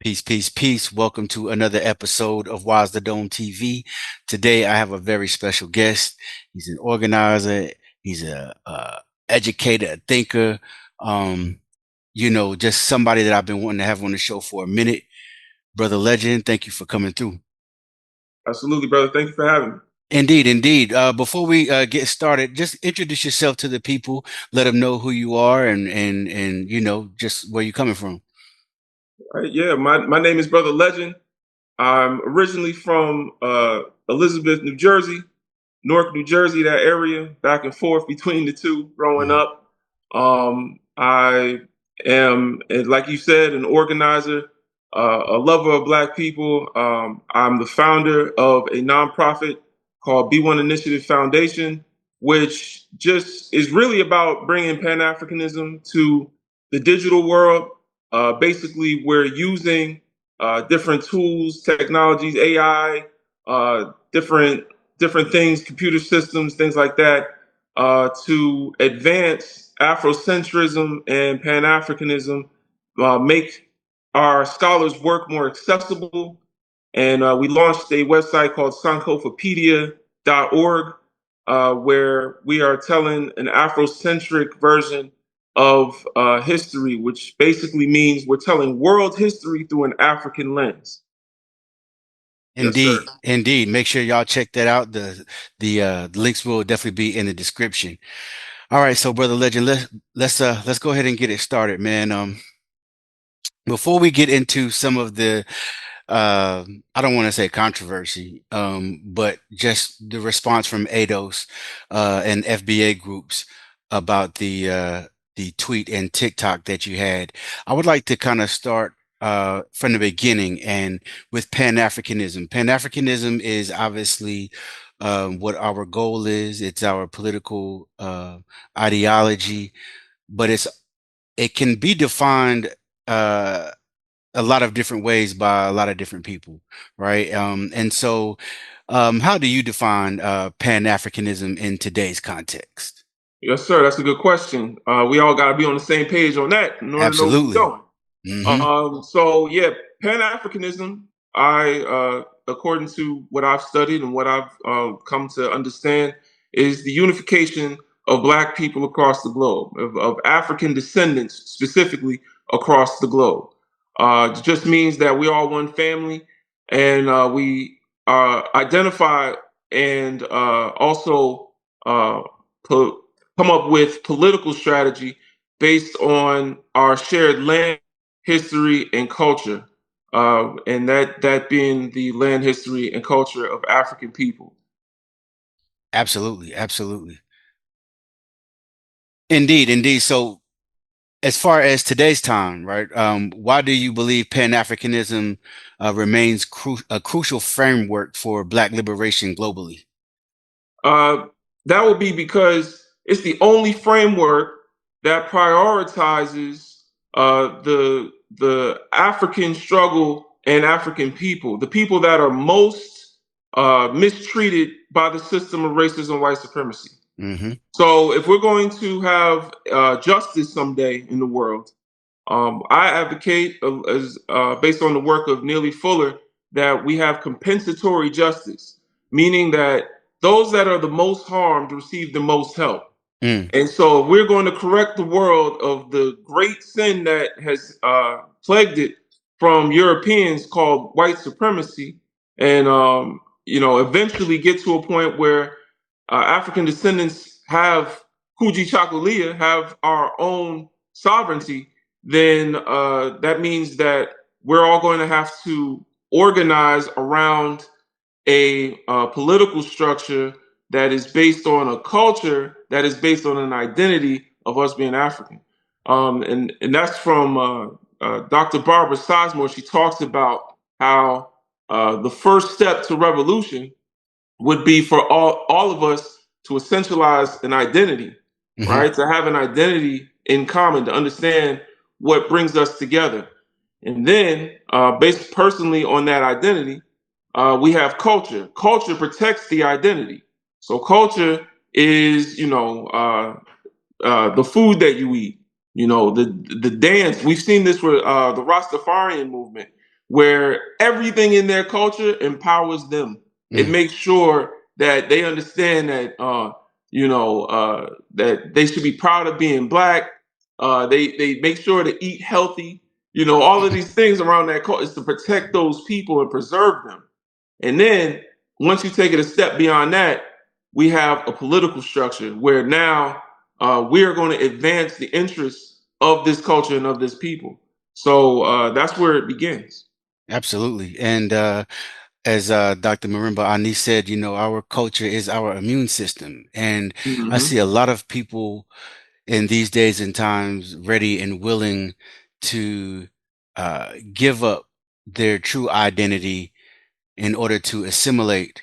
Peace, peace, peace. Welcome to another episode of Wise the Dome TV. Today, I have a very special guest. He's an organizer. He's a educator, a thinker. Um, just somebody that I've been wanting to have on the show for a minute. Brother Legend, thank you for coming through. Absolutely, brother. Thank you for having me. Indeed, indeed. Before we get started, just introduce yourself to the people. Let them know who you are and just where you're coming from. All right, yeah, my name is Brother Legend. I'm originally from Elizabeth, New Jersey, Newark, New Jersey, that area, back and forth between the two growing Mhm. up. I am, and like you said, an organizer, a lover of Black people. I'm the founder of a nonprofit called B1 Initiative Foundation, which just is really about bringing Pan-Africanism to the digital world. Basically, we're using different tools, technologies, AI, different things, computer systems, things like that, to advance Afrocentrism and Pan Africanism, make our scholars' work more accessible. And we launched a website called sankofapedia.org, where we are telling an Afrocentric version of history, which basically means we're telling world history through an African lens. Yes, sir. Indeed, indeed. Make sure y'all check that out. The links will definitely be in the description. All right, so brother Legend, let's go ahead and get it started, man. Before we get into some of the I don't want to say controversy, but just the response from ADOS and FBA groups about the tweet and TikTok that you had. I would like to kind of start from the beginning and with Pan-Africanism. Pan-Africanism is obviously what our goal is. It's our political ideology, but it can be defined uh, a lot of different ways by a lot of different people, right? How do you define Pan-Africanism in today's context? Yes, sir. That's a good question. We all got to be on the same page on that in order to know where we're Absolutely. going. Hmm. So yeah, Pan Africanism. According to what I've studied and what I've come to understand, is the unification of Black people across the globe, of African descendants specifically across the globe. It just means that we are one family, and we identify and also po- come up with political strategy based on our shared land history and culture, and that being the land history and culture of African people. Absolutely. Absolutely. Indeed. Indeed. So, as far as today's time, right? Why do you believe Pan-Africanism remains a crucial framework for Black liberation globally? Uh, that would be because it's the only framework that prioritizes the African struggle and African people, the people that are most mistreated by the system of racism and white supremacy. Hmm. So, if we're going to have justice someday in the world, I advocate, based on the work of Neely Fuller, that we have compensatory justice, meaning that those that are the most harmed receive the most help. Mm. And so, if we're going to correct the world of the great sin that has plagued it from Europeans called white supremacy, and eventually get to a point where African descendants have Kuji Chakalia, have our own sovereignty, then that means that we're all going to have to organize around a political structure that is based on a culture that is based on an identity of us being African. And that's from Dr. Barbara Sizemore. She talks about how the first step to revolution would be for all of us to essentialize an identity, Hmm. right? To have an identity in common, to understand what brings us together. And then, based personally on that identity, we have culture. Culture protects the identity. So, culture is, the food that you eat, the dance. We've seen this with the Rastafarian movement. where everything in their culture empowers them. It Mm. makes sure that they understand that that they should be proud of being black. They make sure to eat healthy. All of these things around that culture is to protect those people and preserve them. And then once you take it a step beyond that, we have a political structure where now we are going to advance the interests of this culture and of this people. So that's where it begins. Absolutely. And as Dr. Marimba Ani said, our culture is our immune system. And I Hmm. see a lot of people in these days and times ready and willing to give up their true identity in order to assimilate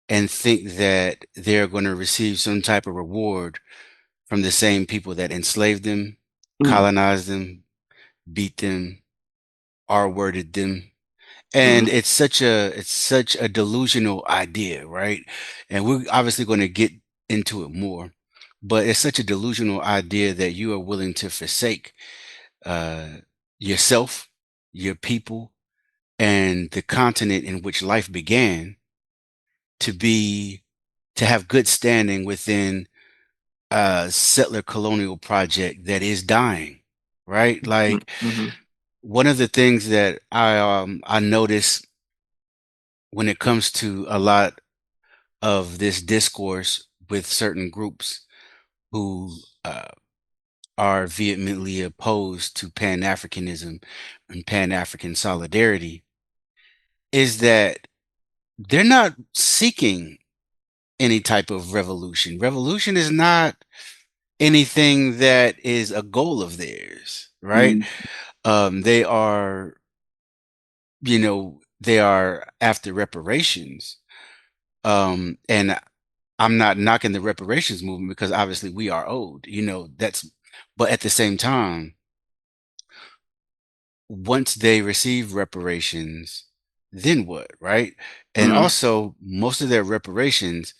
and think that they're going to receive some type of reward from the same people that enslaved them, Mm-hmm. colonized them, beat them, R-worded them. And it's such a delusional idea, right? And we're obviously going to get into it more, but it's such a delusional idea that you are willing to forsake uh, yourself, your people, and the continent in which life began to be to have good standing within a settler colonial project that is dying, right? Like Hmm. one of the things that I notice when it comes to a lot of this discourse with certain groups who are vehemently opposed to Pan-Africanism and Pan-African solidarity is that they're not seeking any type of revolution. Revolution is not anything that is a goal of theirs, right? Hmm. They are, they are after reparations. And I'm not knocking the reparations movement because obviously we are owed, but at the same time, once they receive reparations, then what, right? And Hmm. also, most of their reparations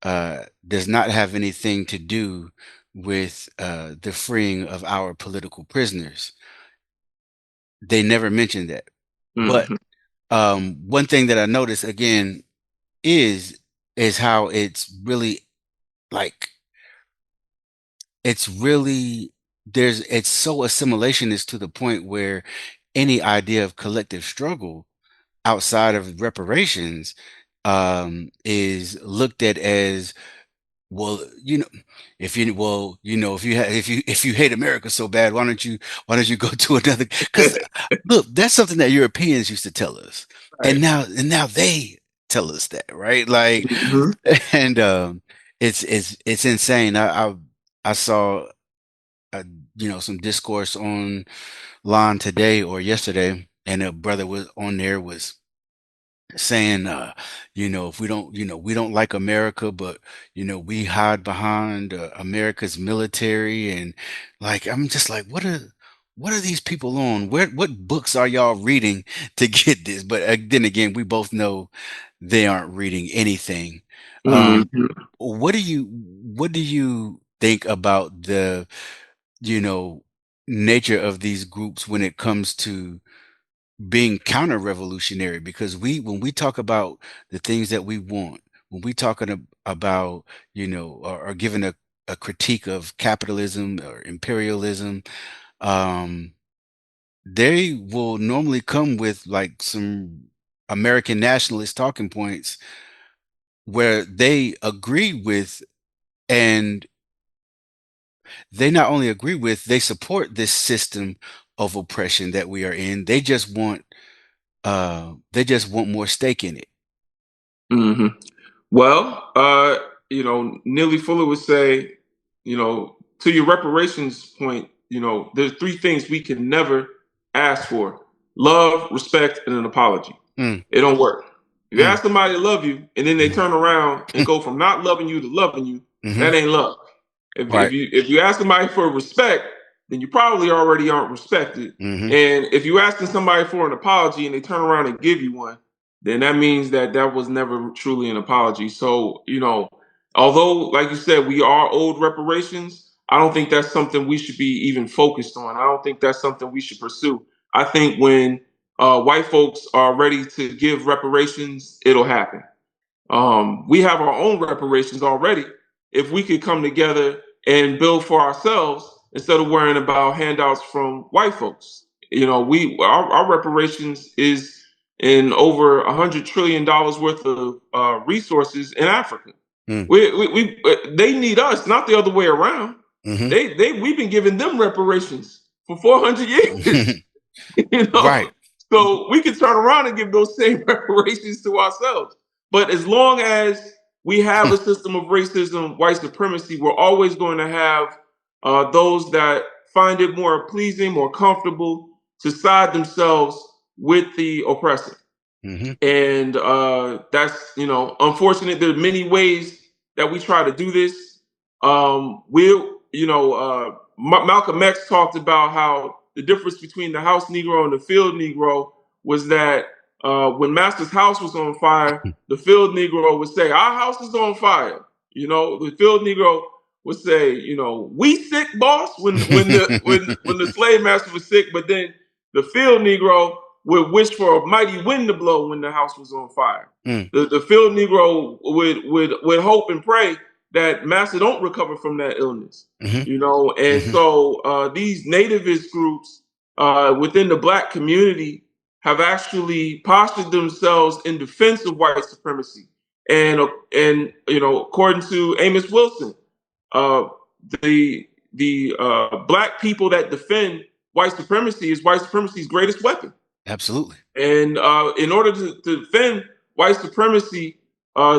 does not have anything to do with the freeing of our political prisoners. They never mentioned that. But Hmm. one thing that I noticed again is is how it's really like it's really it's so assimilationist to the point where any idea of collective struggle outside of reparations is looked at as well, if you hate America so bad, why don't you go to another? Because look, that's something that Europeans used to tell us, and Right. now they tell us that, right? Like, Hmm. and it's insane. I saw uh, some discourse online today or yesterday, and a brother was on there was saying, if we don't like America, but we hide behind America's military, and like I'm just like, what are these people on? What books are y'all reading to get this? But then again, we both know they aren't reading anything. Um, Hmm. what do you think about the you know nature of these groups when it comes to being counter-revolutionary? Because when we talk about the things that we want, when we talking about, or giving a critique of capitalism or imperialism, um, they will normally come with like some American nationalist talking points where they agree with, and they not only agree with, they support this system of oppression that we are in. They just want more stake in it. Hmm. Well, Neely Fuller would say, to your reparations point, there's three things we can never ask for: love, respect, and an apology. Mm, It don't work. If you mm, ask somebody to love you and then they mhm, turn around and go from not loving you to loving you, mhm. that ain't love. If, if Right. you if you ask somebody for respect, then you probably already aren't respected. Mhm. And if you asking somebody for an apology and they turn around and give you one, then that means that that was never truly an apology. So, although, like you said, we are owed reparations, I don't think that's something we should be even focused on. I don't think that's something we should pursue. I think when white folks are ready to give reparations, it'll happen. We have our own reparations already. If we could come together and build for ourselves instead of worrying about handouts from white folks, our reparations is in over $100 trillion worth of resources in Africa. Mm. They need us, not the other way around. We've been giving them reparations for 400 years. Right. So we can turn around and give those same reparations to ourselves. But as long as we have a system of racism, white supremacy, we're always going to have those that find it more pleasing, more comfortable to side themselves with the oppressor. And that's, unfortunate. There are many ways that we try to do this. Malcolm X talked about how the difference between the house Negro and the field Negro was that when Master's house was on fire, the field Negro would say, "Our house is on fire." The field Negro would say, "We sick, boss," when the slave master was sick. But then the field Negro would wish for a mighty wind to blow when the house was on fire. The field Negro would hope and pray that master don't recover from that illness. So these nativist groups within the Black community have actually postured themselves in defense of white supremacy. And according to Amos Wilson, the Black people that defend white supremacy is white supremacy's greatest weapon. Absolutely. And in order to defend white supremacy,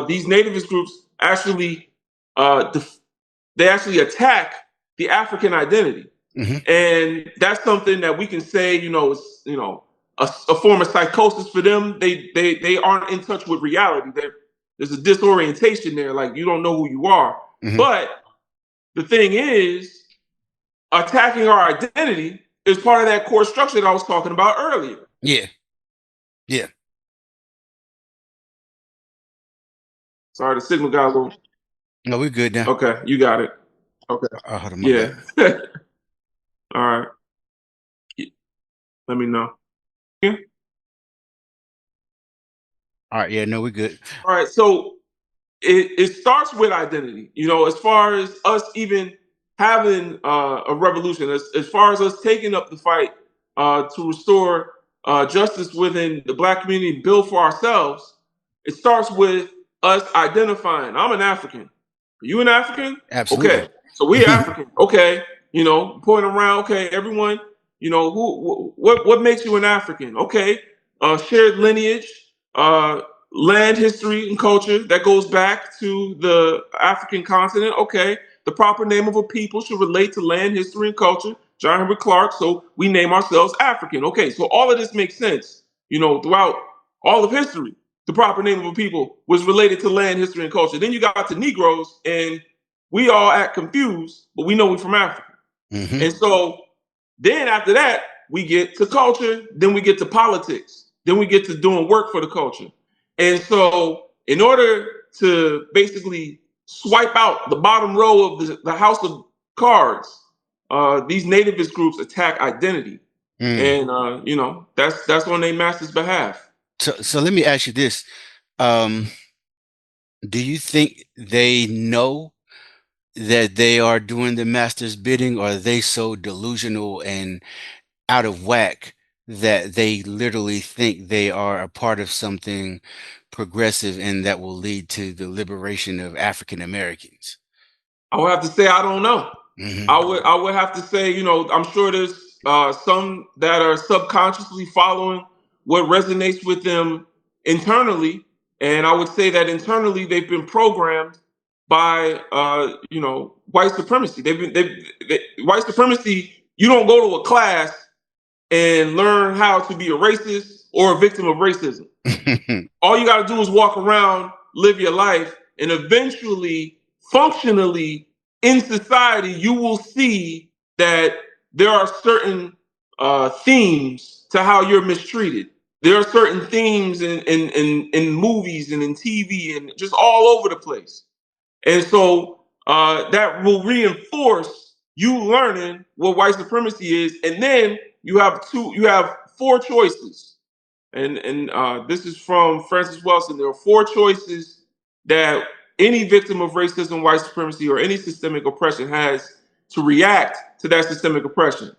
these nativist groups actually they actually attack the African identity. And that's something that we can say, is a form of psychosis for them. They aren't in touch with reality. There's a disorientation there, like you don't know who you are. But the thing is, attacking our identity is part of that core structure that I was talking about earlier. Yeah. Sorry, the signal got a little. No, we're good now. Okay, you got it. Okay. Hold on, Yeah. All right. Let me know. Yeah. All right. Yeah. No, we're good. All right. So it starts with identity. As far as us even having a revolution, as far as us taking up the fight to restore justice within the Black community, build for ourselves, it starts with us identifying. I'm an African. Are you an African? Absolutely. Okay. So we African. Okay. Pointing around. Okay. Everyone. What makes you an African? Okay. Shared lineage. Land history and culture that goes back to the African continent. Okay, the proper name of a people should relate to land history and culture. John Henry Clark. So we name ourselves African. Okay, so all of this makes sense. Throughout all of history, the proper name of a people was related to land history and culture. Then you got to Negroes, and we all act confused, but we know we're from Africa. And so then after that, we get to culture. Then we get to politics. Then we get to doing work for the culture. And so in order to basically swipe out the bottom row of the house of cards, these nativist groups attack identity. And, that's on their master's behalf. So let me ask you this. Do you think they know that they are doing the master's bidding, or are they so delusional and out of whack that they literally think they are a part of something progressive and that will lead to the liberation of African Americans? I would have to say I don't know. I would have to say, I'm sure there's some that are subconsciously following what resonates with them internally, and I would say that internally they've been programmed by white supremacy. White supremacy. You don't go to a class and learn how to be a racist or a victim of racism. All you got to do is walk around, live your life, and eventually, functionally, in society, you will see that there are certain themes to how you're mistreated. There are certain themes in movies and in TV and just all over the place. And so that will reinforce you learning what white supremacy is. And then you have four choices. And this is from Francis Wilson. There are four choices that any victim of racism, white supremacy, or any systemic oppression has to react to that systemic oppression.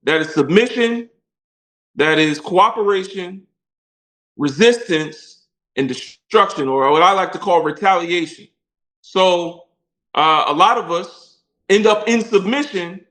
That is submission, that is cooperation, resistance, and destruction, or what I like to call retaliation. So a lot of us end up in submission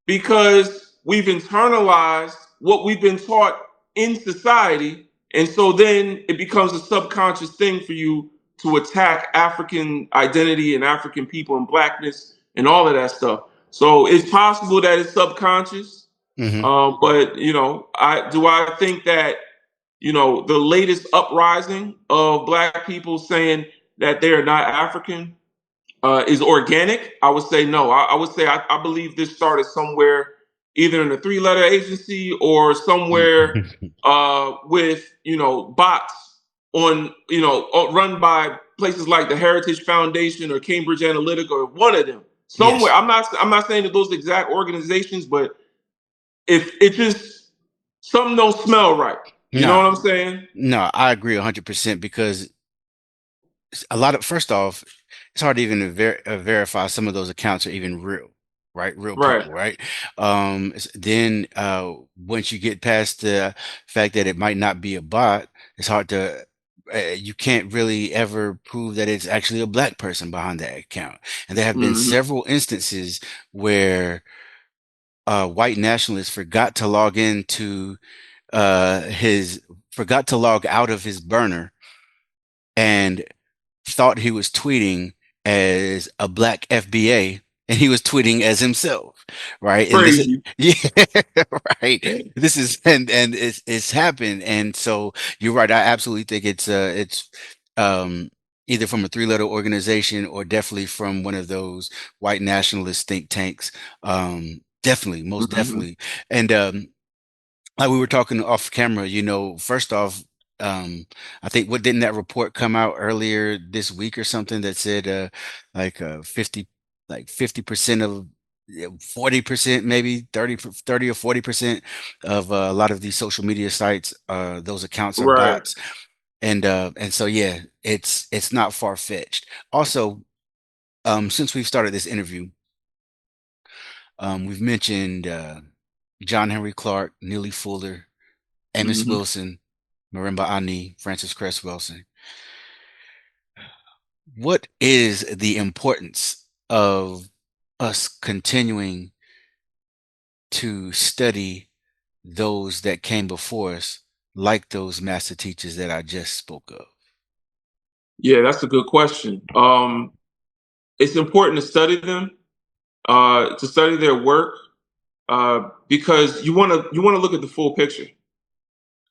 because we've internalized what we've been taught in society. And so then it becomes a subconscious thing for you to attack African identity and African people and blackness and all of that stuff. So it's possible that it's subconscious. Hmm. But I think that the latest uprising of black people saying that they are not African is organic? I would say no. I would say I believe this started somewhere, either in a three-letter agency or somewhere with bots on run by places like the Heritage Foundation or Cambridge Analytica or one of them. Somewhere. Yes. I'm not saying that those exact organizations, but if it just something don't smell right. You know No, what I'm saying? no, I agree 100% because a lot of, first off, it's hard to even verify some of those accounts are even real, right? Real Right. people, right? Then once you get past the fact that it might not be a bot, it's hard to, you can't really ever prove that it's actually a black person behind that account. And there have been Hmm. several instances where white nationalists forgot to log out of his burner and thought he was tweeting as a black FBA and he was tweeting as himself, right? And this is, Crazy. yeah, right. This is, and it's happened. And so you're right. I absolutely think it's um either from a three-letter organization or definitely from one of those white nationalist think tanks. Definitely, most Hmm. definitely. And like we were talking off camera, first off, I think what didn't that report come out earlier this week or something that said like 50 like 50% of 40%, maybe 30 or 40% of a lot of these social media sites, those accounts are Right. bots. And so yeah, it's not far-fetched. Also, since we've started this interview, we've mentioned John Henry Clark, Neely Fuller, Amos Hmm. Wilson, Marimba Ani, Francis Cress Wilson. What is the importance of us continuing to study those that came before us, like those master teachers that I just spoke of? Yeah, that's a good question. It's important to study them, to study their work, because you want to look at the full picture.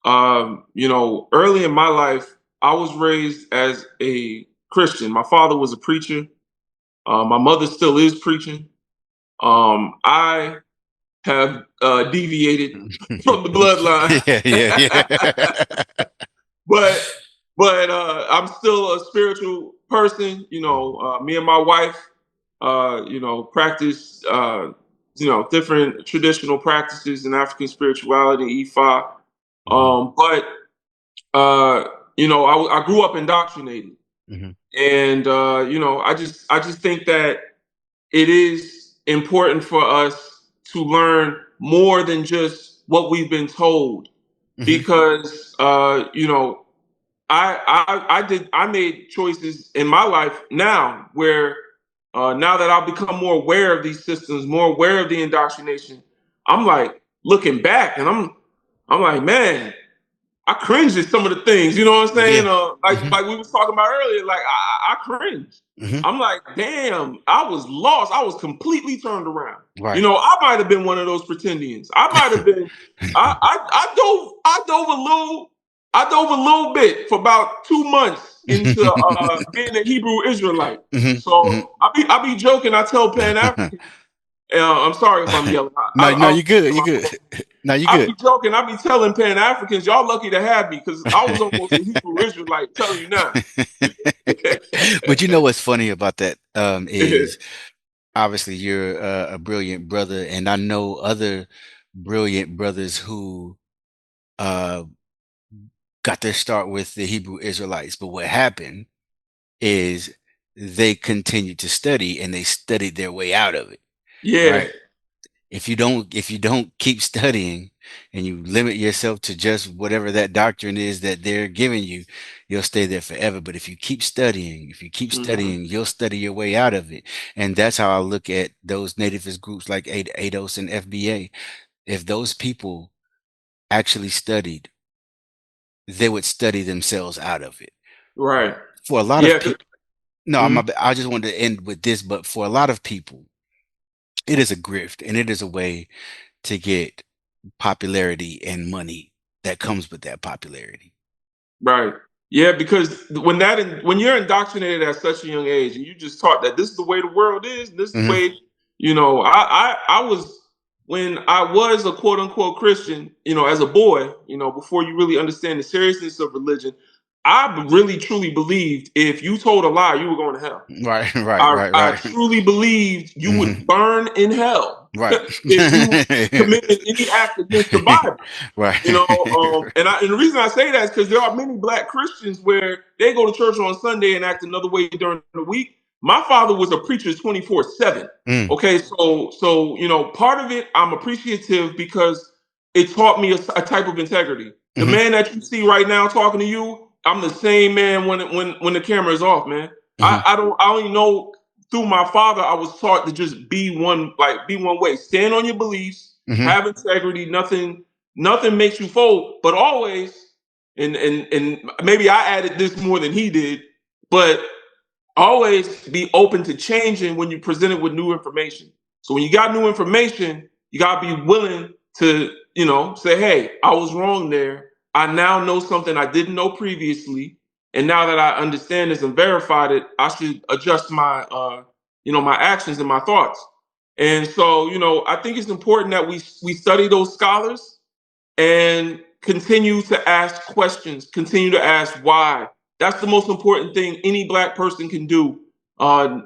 Early in my life, I was raised as a Christian. My father was a preacher. My mother still is preaching. I have deviated from the bloodline. Yeah, yeah, yeah. but I'm still a spiritual person. Me and my wife, practice different traditional practices in African spirituality, Ifa. Mhm, But I grew up indoctrinated, mhm, and I just think that it is important for us to learn more than just what we've been told, mhm, because I made choices in my life now where now that I've become more aware of these systems, more aware of the indoctrination, I'm like looking back and I'm like, man, I cringe at some of the things, you know what I'm saying? yeah. Like Mhm, like we was talking about earlier, like I cringe. mhm. I'm like, damn, I was lost. I was completely turned around. Right. I might have been one of those pretendians. I might have been. I dove a little bit for about 2 months into being a Hebrew Israelite. Mhm, mhm. So I be joking. I tell Pan African. I'm sorry if I'm yelling. No, no, I'll you good. You good. No, you I good. be joking. I be telling Pan Africans, y'all lucky to have me because I was almost a Hebrew Israelite. Telling you now. But you know what's funny about that is obviously you're a brilliant brother, and I know other brilliant brothers who uh got their start with the Hebrew Israelites. But what happened is they continued to study and they studied their way out of it, Yeah. right? If you don't keep studying and you limit yourself to just whatever that doctrine is that they're giving you, you'll stay there forever. But if you keep Hmm. studying, you'll study your way out of it. And that's how I look at those nativist groups like ADOS and FBA. If those people actually studied, they would study themselves out of it. Right. For a lot of Yeah. people, no, I just wanted to end with this, but for a lot of people, it is a grift and it is a way to get popularity and money that comes with that popularity. Right. Yeah, because when you're indoctrinated at such a young age, and you just taught that this is the way the world is, this is the Hmm. way, I was when I was a quote unquote Christian, as a boy, before you really understand the seriousness of religion, I really truly believed if you told a lie, you were going to hell. Right, right, I, right, I right. truly believed you Hmm. would burn in hell Right. if you committed any act against the Bible. Right. And the reason I say that is because there are many black Christians where they go to church on Sunday and act another way during the week. My father was a preacher 24/7. Mm, Okay, so part of it I'm appreciative because it taught me a type of integrity. The hmm, man that you see right now talking to you, I'm the same man when the camera is off, man. hmm, I only know through my father I was taught to just be one way. Stand on your beliefs, hmm. have integrity, nothing makes you fold, but always, and maybe I added this more than he did, but always be open to changing when you're presented with new information. So when you got new information, you gotta be willing to, say, hey, I was wrong there. I now know something I didn't know previously. And now that I understand this and verified it, I should adjust my actions and my thoughts. And so, I think it's important that we study those scholars and continue to ask questions, continue to ask why. That's the most important thing any black person can do.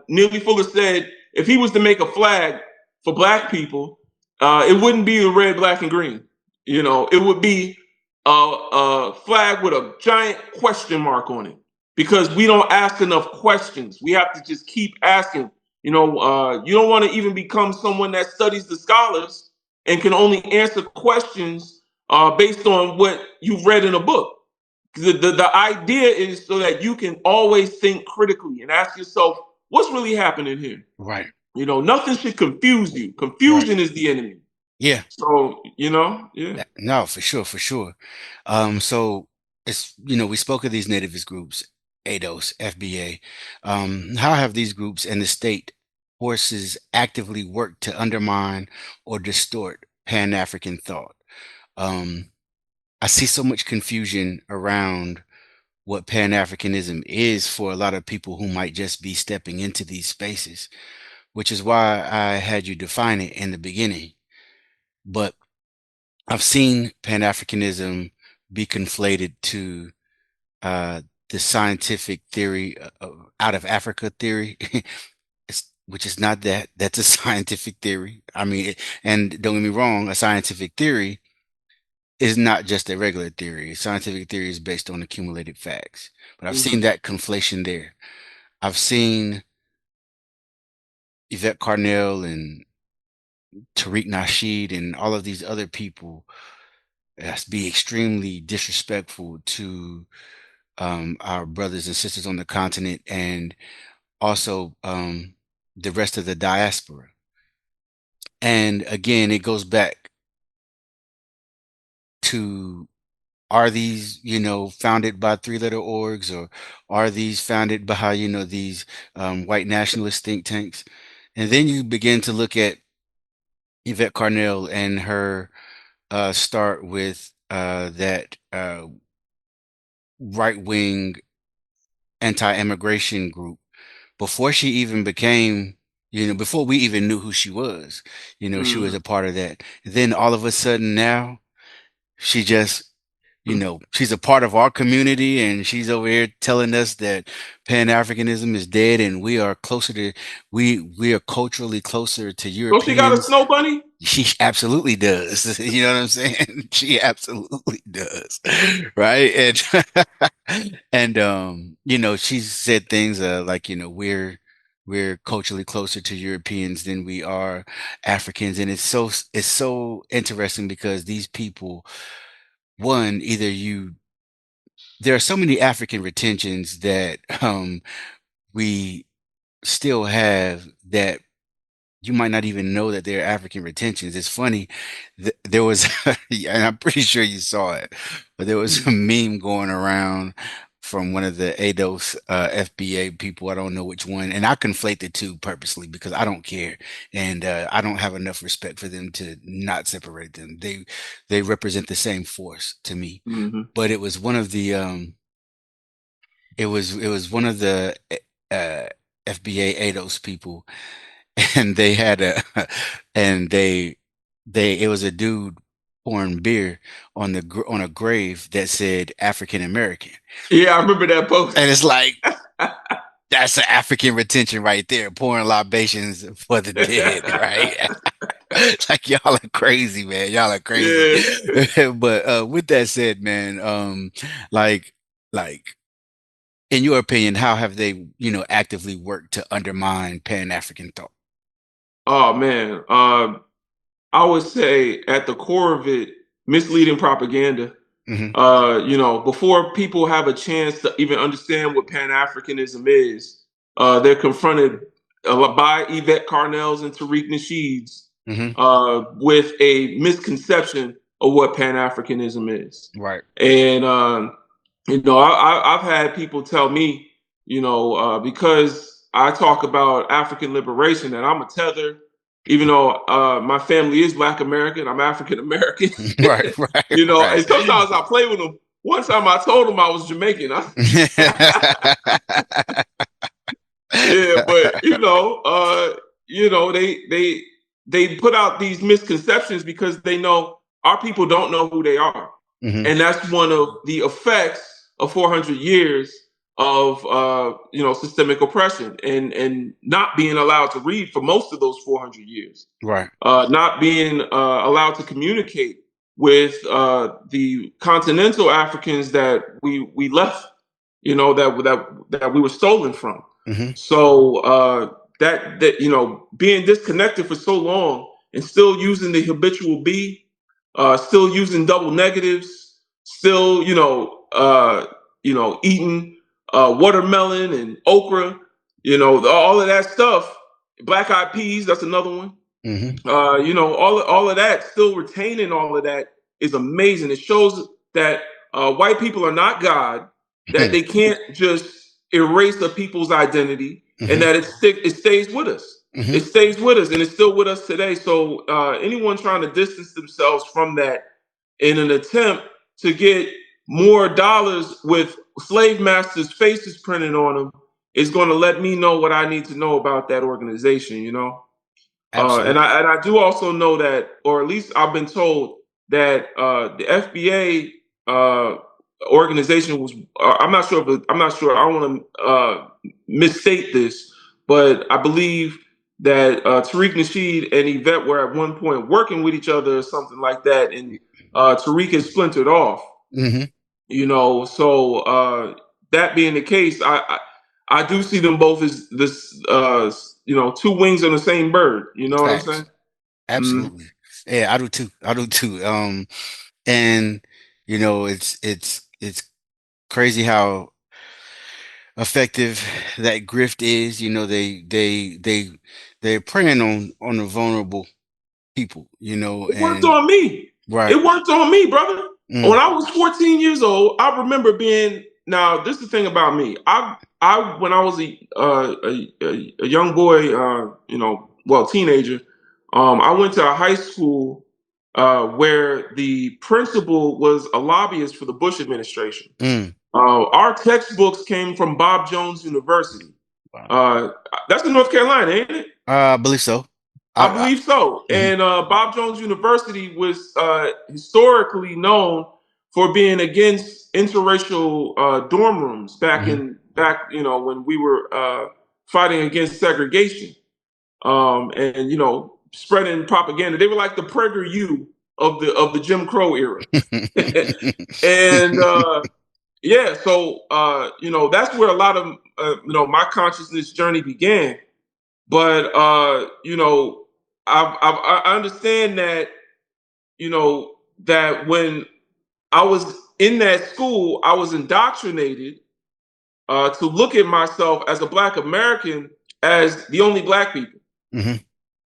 Neely Fuller said if he was to make a flag for black people, it wouldn't be the red, black, and green. It would be a flag with a giant question mark on it because we don't ask enough questions. We have to just keep asking. You don't want to even become someone that studies the scholars and can only answer questions based on what you've read in a book. The idea is so that you can always think critically and ask yourself, what's really happening here? Right, Nothing should confuse you. right. Confusion is the enemy. Yeah. So, yeah. No, for sure, for sure. So it's, we spoke of these nativist groups, ADOS, FBA. How have these groups and the state forces actively worked to undermine or distort Pan-African thought? Um, I see so much confusion around what Pan-Africanism is for a lot of people who might just be stepping into these spaces, which is why I had you define it in the beginning. But I've seen Pan-Africanism be conflated to uh, the scientific theory out of Africa theory, which is not that. That's a scientific theory. I mean, and don't get me wrong, a scientific theory is not just a regular theory. Scientific theory is based on accumulated facts. But I've seen Hmm. that conflation there. I've seen Yvette Carnell and Tariq Nasheed and all of these other people be extremely disrespectful to our brothers and sisters on the continent and also the rest of the diaspora. And again, it goes back to, are these, founded by three-letter orgs, or are these founded by, these white nationalist think tanks? And then you begin to look at Yvette Carnell and her start with that right-wing anti-immigration group before she even became, before we even knew who she was. She was Hmm. a part of that. Then all of a sudden now she just, she's a part of our community, and she's over here telling us that Pan-Africanism is dead, and we are culturally closer to So she got a Europeans. snow bunny? She absolutely does. You know what I'm saying? She absolutely does. Right. And she said things like, we're culturally closer to Europeans than we are Africans. And it's so interesting because these people, one, there are so many African retentions that we still have that you might not even know that they're African retentions. It's funny. There was, and I'm pretty sure you saw it, but there was a meme going around from one of the ADOS FBA people. I don't know which one, and I conflate the two purposely because I don't care, and I don't have enough respect for them to not separate them. They represent the same force to me. Mm-hmm. But it was one of the it was one of the uh, FBA ADOS people, and they had a and they it was a dude pouring beer on a grave that said African American, Yeah, I remember that post. and it's like that's an African retention right there, pouring libations for the dead, right? Like y'all are crazy, man. Y'all are crazy. Yeah. But with that said, man, like like in your opinion, how have they, actively worked to undermine Pan-African thought? Oh man. I would say at the core of it, misleading propaganda. Hmm. Before people have a chance to even understand what Pan-Africanism is, they're confronted by Yvette Carnels and Tariq Nasheed's Hmm. with a misconception of what Pan-Africanism is. Right. And I've had people tell me, because I talk about African liberation, that I'm a tether, even though my family is Black American, I'm African American. Right, right, And sometimes I play with them. One time I told them I was Jamaican. right. Yeah, but they put out these misconceptions because they know our people don't know who they are, Hmm. and that's one of the effects of 400 years of systemic oppression and not being allowed to read for most of those 400 years, Right. not being allowed to communicate with the continental Africans that we left, that we were stolen from. Hmm. So that being disconnected for so long and still using the habitual be, still using double negatives, still eating watermelon and okra, all of that stuff. Black eyed peas, that's another one. Hmm. All of that, still retaining all of that is amazing. It shows that white people are not God, that they can't just erase a people's identity, and Hmm. that it stays with us. Hmm. It stays with us, and it's still with us today. So anyone trying to distance themselves from that in an attempt to get more dollars with slave masters' faces printed on them is going to let me know what I need to know about that organization. Absolutely. And I do also know that, or at least I've been told that the FBA organization was. I'm not sure. I'm not sure. I don't want to misstate this, but I believe that Tariq Nasheed and Yvette were at one point working with each other or something like that, and Tariq has splintered off. Hmm. So that being the case, I do see them both as this, two wings on the same bird. You know what I'm saying? Facts. Mm. Absolutely. Yeah, I do too. I do too. And it's crazy how effective that grift is. They're preying on the vulnerable people, It worked and on me. It right. worked on me, brother. When Mm, I was 14 years old, I remember being. Now, this is the thing about me. I when I was a young boy, teenager, I went to a high school where the principal was a lobbyist for the Bush administration. mm. Our textbooks came from Bob Jones University. Wow. Uh, that's in North Carolina, ain't it? I believe so. I believe so. Mhm. And Bob Jones University was historically known for being against interracial dorm rooms back when we were fighting against segregation, and spreading propaganda. They were like the PragerU of the Jim Crow era. And yeah, so that's where a lot of my consciousness journey began. But I understand that that when I was in that school, I was indoctrinated to look at myself as a Black American as the only Black people. Mm-hmm.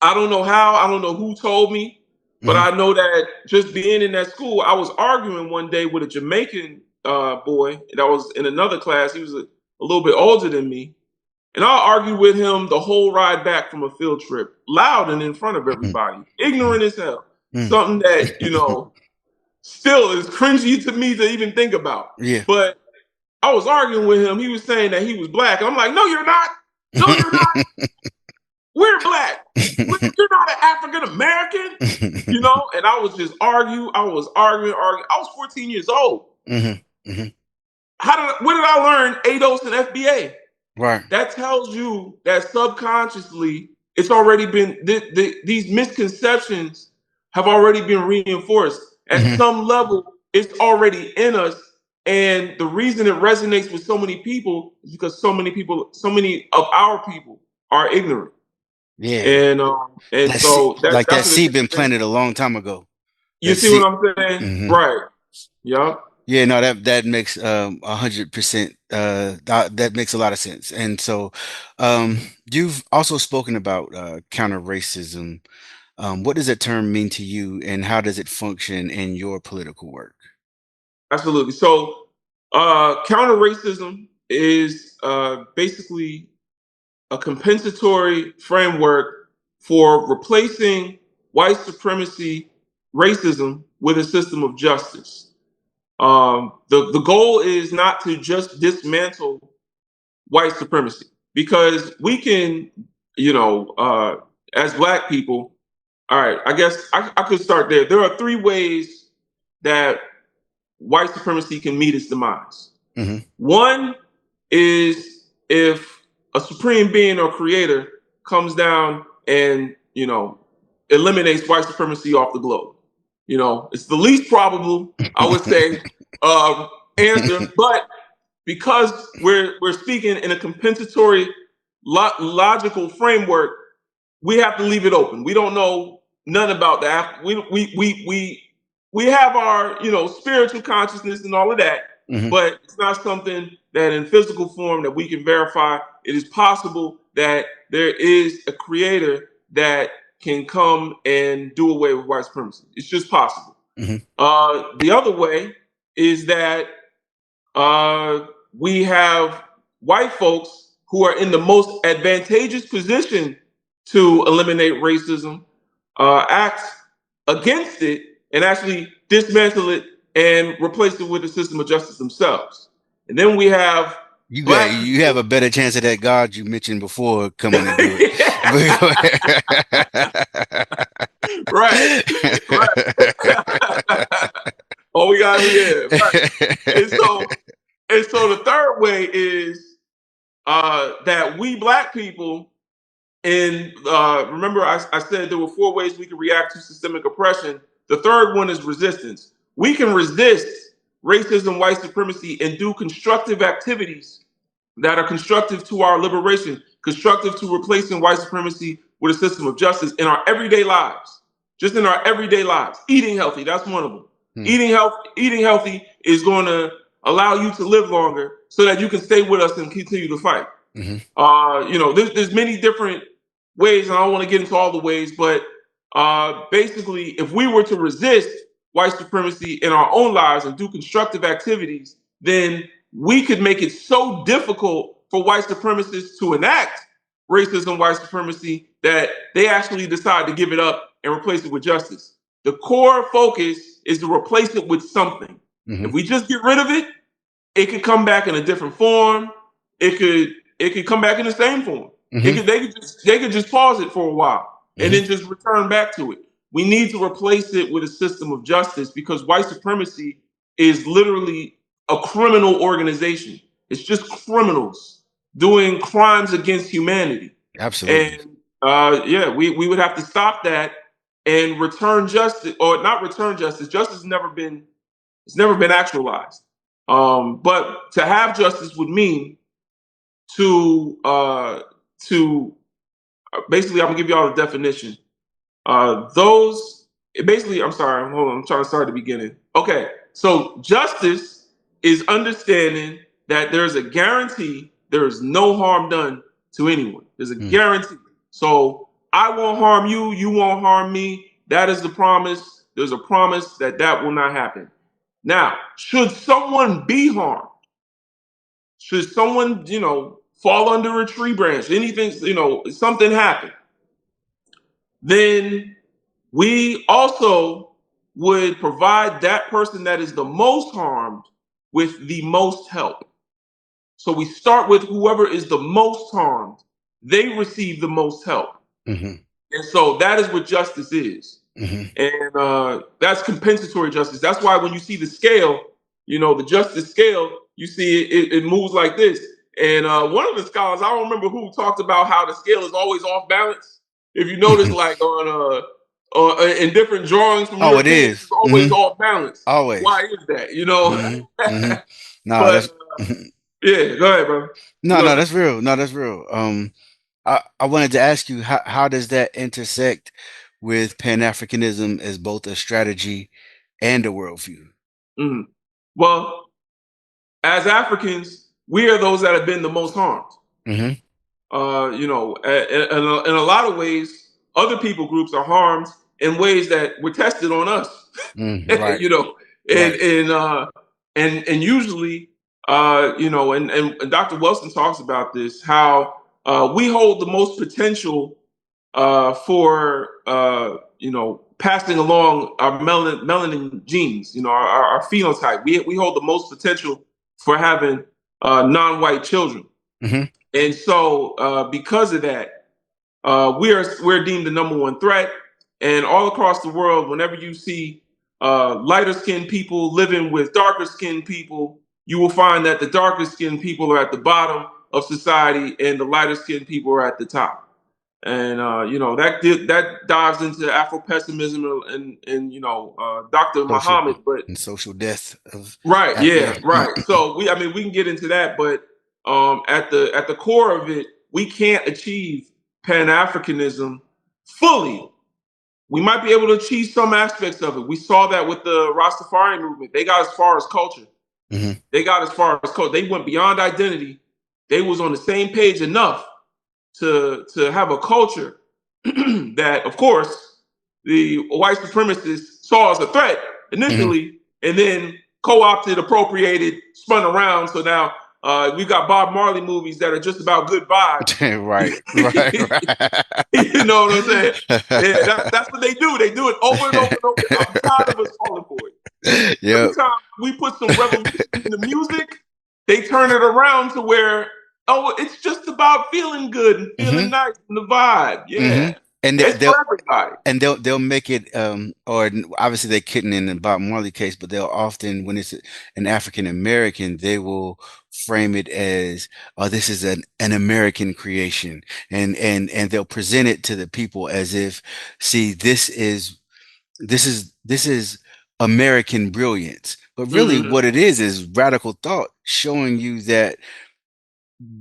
I don't know how, I don't know who told me, but I know that just being in that school, I was arguing one day with a Jamaican boy that was in another class. He was a little bit older than me. And I argued with him the whole ride back from a field trip, loud and in front of everybody, ignorant as hell. Something that, still is cringy to me to even think about. Yeah. But I was arguing with him. He was saying that he was Black. I'm like, no, you're not. No, you're not. We're Black. You're not an African American. And I was just arguing. I was arguing. I was 14 years old. Where did I learn ADOS and FBA? Right. That tells you that subconsciously it's already been these misconceptions have already been reinforced. At some level, it's already in us. And the reason it resonates with so many people is because so many of our people are ignorant. Yeah. And so that that's seed been planted a long time ago. You see what I'm saying? Right. Yeah. Yeah, no, that makes 100%. That makes a lot of sense. And so, you've also spoken about counter racism. What does that term mean to you, and how does it function in your political work? Absolutely. So, counter racism is basically a compensatory framework for replacing white supremacy, racism with a system of justice. The goal is not to just dismantle white supremacy, because we can, as Black people. All right, I guess I could start there. There are three ways that white supremacy can meet its demise. One is if a supreme being or creator comes down and eliminates white supremacy off the globe. It's the least probable, I would say, answer. But because we're speaking in a compensatory logical framework, we have to leave it open. We don't know none about that. We have our spiritual consciousness and all of that, but it's not something that in physical form that we can verify. It is possible that there is a creator that can come and do away with white supremacy. It's just possible. The other way is that we have white folks who are in the most advantageous position to eliminate racism, act against it, and actually dismantle it and replace it with a system of justice themselves. And then we have you have a better chance of that God you mentioned before coming to do it. Right. Oh, we got it. Yeah. Right. And so the third way is that we Black people, and remember I said there were 4 ways we can react to systemic oppression. The third one is resistance. We can resist racism, white supremacy, and do constructive activities that are constructive to our liberation, constructive to replacing white supremacy with a system of justice in our everyday lives. Just in our everyday lives. Eating healthy, that's one of them. Eating healthy is going to allow you to live longer so that you can stay with us and continue to fight. There's many different ways, and I don't want to get into all the ways, but basically, if we were to resist white supremacy in our own lives and do constructive activities, then we could make it so difficult for white supremacists to enact racism, white supremacy, that they actually decide to give it up and replace it with justice. The core focus is to replace it with something. If we just get rid of it, it could come back in a different form. It could come back in the same form. They could just pause it for a while and then just return back to it. We need to replace it with a system of justice, because white supremacy is literally a criminal organization. It's just criminals doing crimes against humanity. Absolutely. And yeah, we would have to stop that and return justice, or not return justice. Justice has never been, it's never been actualized. But to have justice would mean to basically, I'm gonna give you all the definition. Those basically, I'm sorry, hold on, I'm trying to start at the beginning. Okay, so justice is understanding that there's a guarantee there is no harm done to anyone. There's a Mm, guarantee. So I won't harm you, you won't harm me. That is the promise. There's a promise that that will not happen. Now, should someone be harmed, should someone, fall under a tree branch, anything, something happen, then we also would provide that person that is the most harmed with the most help. So we start with whoever is the most harmed, they receive the most help. hmm And so that is what justice is. hmm And that's compensatory justice. That's why when you see the scale, the justice scale, you see it moves like this. And one of the scholars, I don't remember who, talked about how the scale is always off balance. If you notice, like on in different drawings from Oh, it Europeans, is. it's always off balance. Always. Why is that? hmm hmm No, But that's yeah, go ahead, bro. You no, gonna say? that's real. No, that's real. I wanted to ask you how does that intersect with Pan-Africanism as both a strategy and a worldview? Mhm. Well, as Africans, we are those that have been the most harmed. hmm In a lot of ways, other people groups are harmed in ways that were tested on us. Right, you know, and right. and and usually, and Dr. Wilson talks about this, how we hold the most potential for passing along our melanin genes, our phenotype. We hold the most potential for having non-white children. hmm And so, because of that, we're deemed the number one threat. And all across the world, whenever you see lighter skinned people living with darker skinned people, you will find that the darker skinned people are at the bottom of society, and the lighter skinned people are at the top. And that dives into Afro pessimism and Dr. Social Muhammad, but and social death of right, yeah. yeah, right. So I mean, we can get into that, but at the core of it, we can't achieve Pan Africanism fully. We might be able to achieve some aspects of it. We saw that with the Rastafari movement. They got as far as culture. hmm They got as far as culture. They went beyond identity. They was on the same page enough to have a culture that, of course, the white supremacists saw as a threat hmm initially, and then co-opted, appropriated, spun around. So now we've got Bob Marley movies that are just about good vibes. Right, right, You know what I'm saying? Yeah, right. that's what they do. They do it over and over and over. I'm tired of us falling for it. Every Yep. time we put some revolution in the music, they turn it around to where, oh, it's just about feeling good and feeling hmm nice and the vibe. hmm Yeah. And It's for everybody. they'll make it or obviously they couldn't in the Bob Marley case, but they'll often when it's an African American, they will frame it as oh, this is an American creation, and they'll present it to the people as if see this is American brilliance, but really Mm-hmm. what it is radical thought showing you that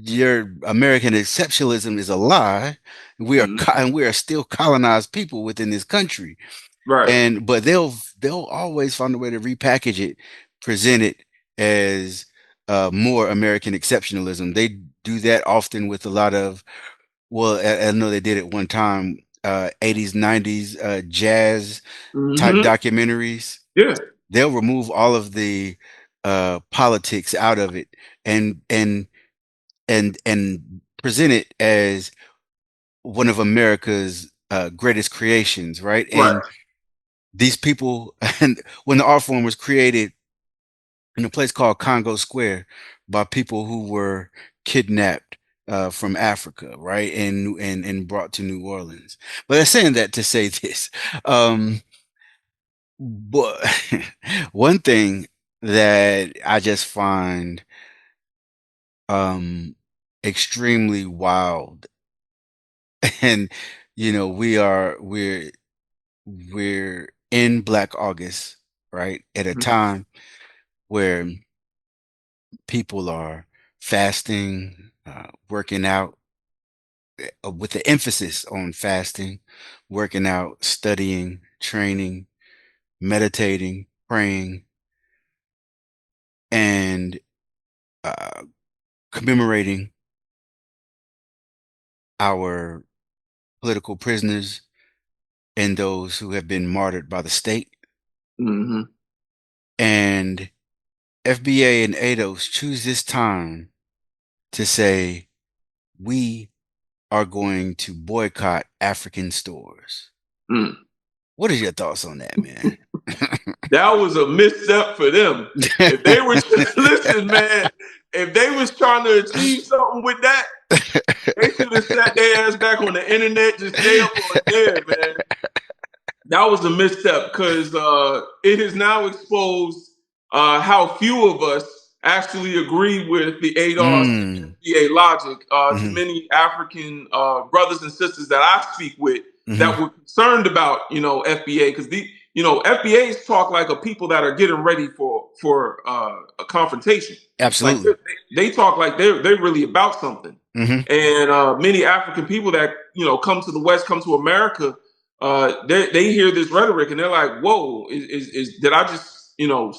your American exceptionalism is a lie. Mm-hmm. And we are still colonized people within this country. Right. And but they'll always find a way to repackage it, present it as more American exceptionalism. They do that often with a lot of well, I know they did it one time, 80s, 90s jazz type Mm-hmm. documentaries. Yeah. They'll remove all of the politics out of it and and present it as one of America's greatest creations, right? Right. And these people, and when the art form was created in a place called Congo Square by people who were kidnapped from Africa, right, and brought to New Orleans. But I'm saying that to say this, but one thing. that I just find um extremely wild. And we're in Black August, right? At a Mhm. time where people are fasting, working out, with the emphasis on fasting, working out, studying, training, meditating, praying, and uh, commemorating our political prisoners and those who have been martyred by the state. Mhm. And FBA and ADOS choose this time to say, we are going to boycott African stores. Mm. What is your thoughts on that, man? That was a misstep for them. If they were listen, man, if they was trying to achieve something with that, they should have sat their ass back on the internet, just stay up on there, man. That was a misstep because it has now exposed how few of us actually agree with the ADOS and Mm. FBA logic. To Hmm. many African brothers and sisters that I speak with Hmm. that were concerned about, FBA because FBAs talk like a people that are getting ready for a confrontation. Like Absolutely. they talk like they're really about something. Hmm. And many African people that come to the West, come to America, they hear this rhetoric and they're like, "Whoa, is did I just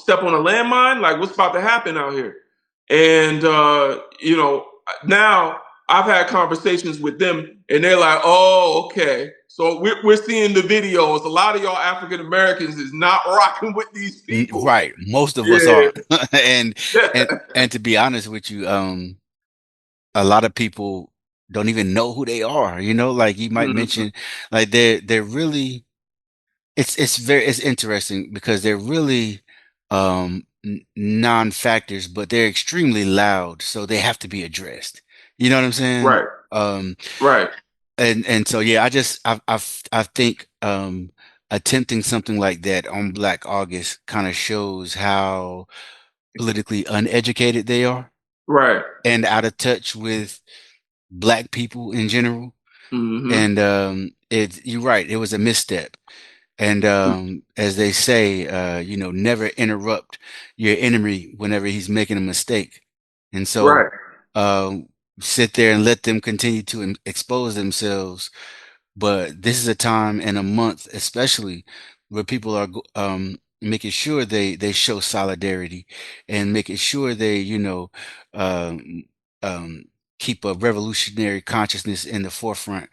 step on a landmine? Like, what's about to happen out here?" And now I've had conversations with them, and they're like, "Oh, okay." So we're seeing the videos. A lot of y'all African Americans is not rocking with these people. Right. Most of us Yeah. aren't. and and to be honest with you, a lot of people don't even know who they are. Like you might Mhm. mention, like they're really, it's interesting because they're really non-factors, but they're extremely loud, so they have to be addressed. You know what I'm saying? Right. Um, Right. and so yeah, I think attempting something like that on Black August kind of shows how politically uneducated they are Right. and out of touch with Black people in general. Hmm. And you're right, it was a misstep. And as they say, never interrupt your enemy whenever he's making a mistake. And so Right. um, sit there and let them continue to expose themselves. But this is a time and a month, especially where people are making sure they show solidarity and making sure they, um, um, keep a revolutionary consciousness in the forefront.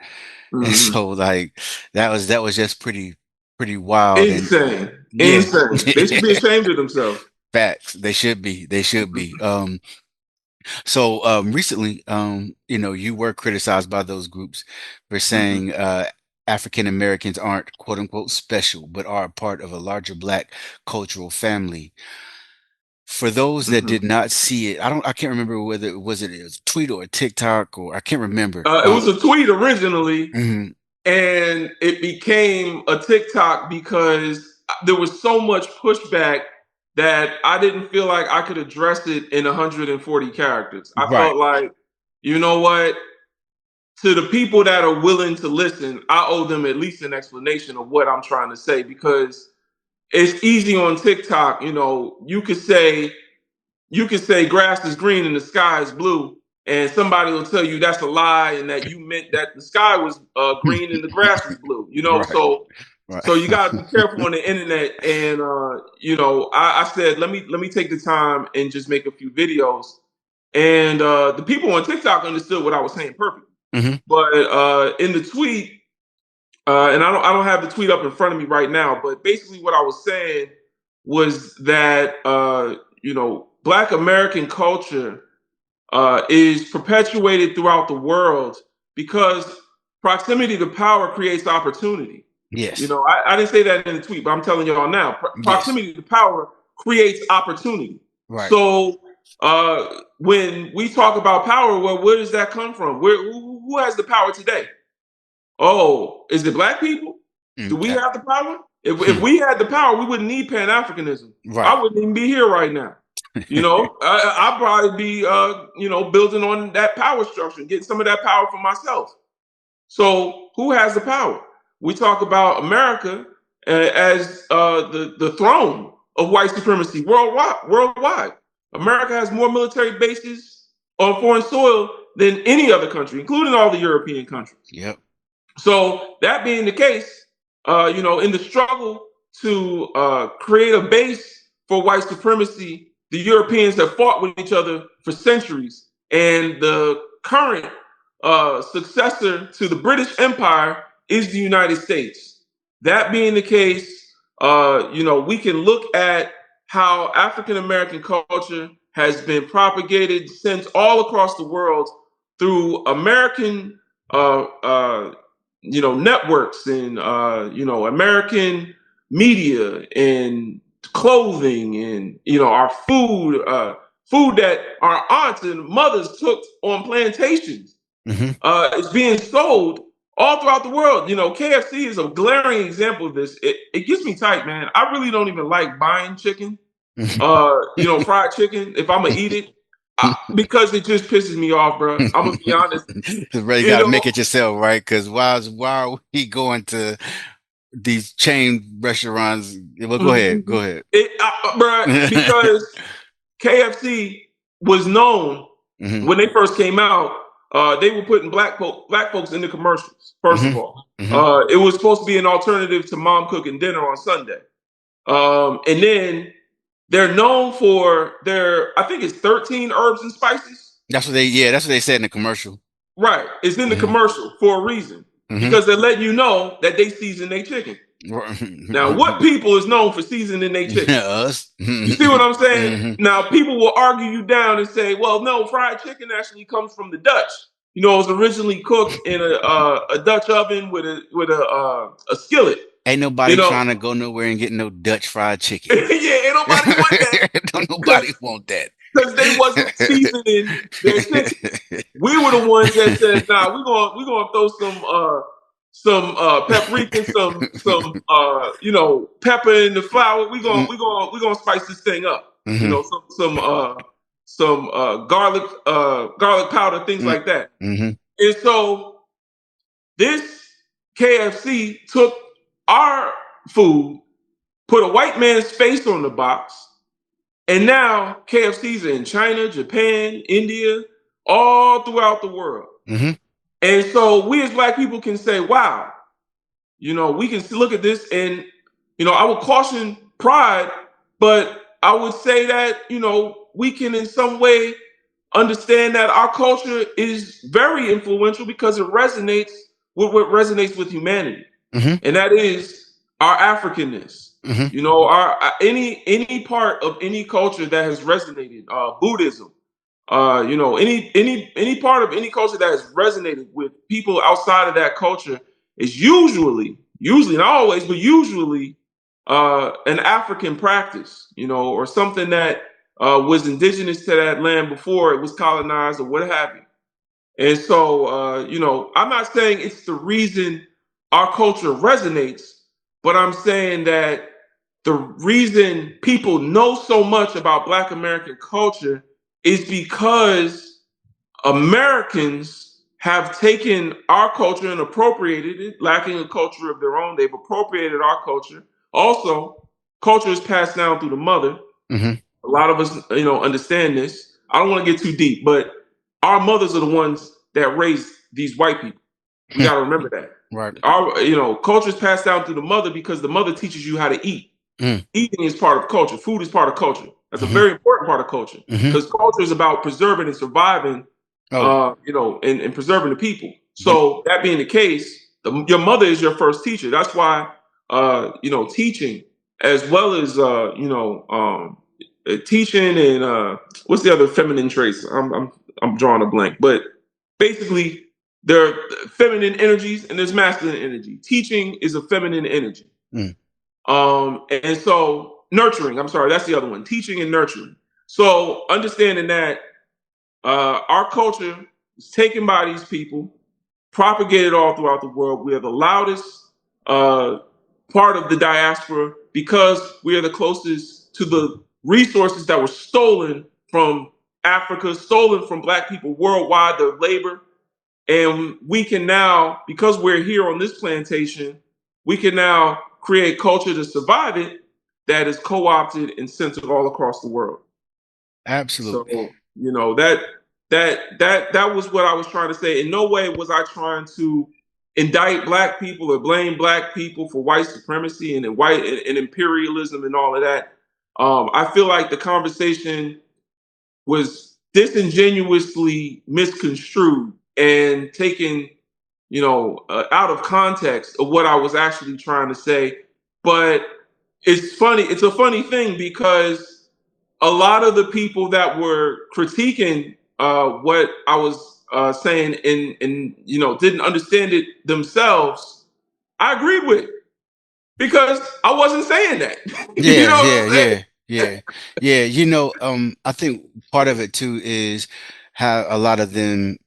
And Hmm. so, like, that was just pretty wild. And Insane. yeah, Insane. They should be ashamed of themselves. facts. They should be. They should be. So recently, you were criticized by those groups for Hmm. saying African Americans aren't quote unquote special, but are a part of a larger Black cultural family. For those that Hmm. did not see it, I can't remember whether it was a tweet or a TikTok, or I can't remember. It was a tweet originally, Mhm. and it became a TikTok because there was so much pushback that I didn't feel like I could address it in 140 characters. I Right. felt like, you know what? To the people that are willing to listen, I owe them at least an explanation of what I'm trying to say because it's easy on TikTok. You could say grass is green and the sky is blue, and somebody will tell you that's a lie and that you meant that the sky was green and the grass was blue. Right. So you Right. got to be careful on the internet. And I said let me take the time and just make a few videos, and the people on TikTok understood what I was saying perfectly. Hmm. But in the tweet, and I don't have the tweet up in front of me right now, but basically what I was saying was that Black American culture is perpetuated throughout the world because proximity to power creates opportunity. Yes. I didn't say that in the tweet, but I'm telling y'all now. Yes. Proximity to power creates opportunity. Right. So when we talk about power, well, where does that come from? Who has the power today? Oh, is it Black people? Do Mm, we have the power? If we had the power, we wouldn't need Pan-Africanism. Right. I wouldn't even be here right now. I'd probably be, building on that power structure and getting some of that power for myself. So who has the power? We talk about America as the throne of white supremacy worldwide. America has more military bases on foreign soil than any other country, including all the European countries. Yep. So that being the case, in the struggle to create a base for white supremacy, the Europeans have fought with each other for centuries, and the current successor to the British Empire is the United States. That being the case, we can look at how African American culture has been propagated since all across the world through American networks and American media and clothing and our food that our aunts and mothers took on plantations is being sold all throughout the world. KFC is a glaring example of this. It gets me tight, man. I really don't even like buying chicken, fried chicken, if I'm gonna eat it. Because it just pisses me off, bro. I'm gonna be honest. Bro, you gotta make it yourself, right? Because why are we going to these chain restaurants? Well, go ahead. Bro, because KFC was known when they first came out. They were putting black folks in the commercials. First of all, it was supposed to be an alternative to mom cooking dinner on Sunday, and then they're known for their, I think it's 13 herbs and spices. That's what they said in the commercial. Right. It's in the commercial for a reason. Because they're letting you know that they season their chicken. Now, what people is known for seasoning their chicken? Us. You see what I'm saying? Now, people will argue you down and say, well, no, fried chicken actually comes from the Dutch. It was originally cooked in a Dutch oven with a skillet. Ain't nobody trying to go nowhere and get no Dutch fried chicken. Yeah, ain't nobody want that. Don't nobody want that. Because they wasn't seasoning their chicken. We were the ones that said, "Nah, we're gonna throw some paprika, some pepper in the flour. We're gonna spice this thing up. Some garlic powder, things like that." And so this KFC took our food, put a white man's face on the box. And now KFCs are in China, Japan, India, all throughout the world. And so we as Black people can say, wow, we can look at this and, I would caution pride, but I would say that, we can in some way understand that our culture is very influential because it resonates with what resonates with humanity. And that is our Africanness. Our any part of any culture that has resonated, Buddhism, any part of any culture that has resonated with people outside of that culture is usually not always, but usually an African practice, or something that was indigenous to that land before it was colonized or what have you. And so, I'm not saying it's the reason our culture resonates, but I'm saying that the reason people know so much about Black American culture is because Americans have taken our culture and appropriated it, lacking a culture of their own. They've appropriated our culture. Also, culture is passed down through the mother. A lot of us, understand this. I don't want to get too deep, but our mothers are the ones that raised these white people. We got to remember that. Right. Our, culture is passed down through the mother because the mother teaches you how to eat. Eating is part of culture. Food is part of culture. That's a very important part of culture because culture is about preserving and surviving, and preserving the people. So that being the case, your mother is your first teacher. That's why, teaching as well as, teaching and what's the other feminine traits? I'm drawing a blank, but basically there are feminine energies and there's masculine energy. Teaching is a feminine energy. And so nurturing, I'm sorry, that's the other one, teaching and nurturing. So understanding that our culture is taken by these people, propagated all throughout the world. We are the loudest part of the diaspora because we are the closest to the resources that were stolen from Africa, stolen from Black people worldwide, the labor. And we can now, because we're here on this plantation, we can now create culture to survive it that is co-opted and centered all across the world. Absolutely. So, that was what I was trying to say. In no way was I trying to indict Black people or blame Black people for white supremacy and white and imperialism and all of that. I feel like the conversation was disingenuously misconstrued and taken, out of context of what I was actually trying to say. But it's funny. It's a funny thing because a lot of the people that were critiquing what I was saying and didn't understand it themselves, I agreed with because I wasn't saying that. You Yeah, know what yeah, I'm saying? yeah, yeah, yeah. I think part of it too is how a lot of them,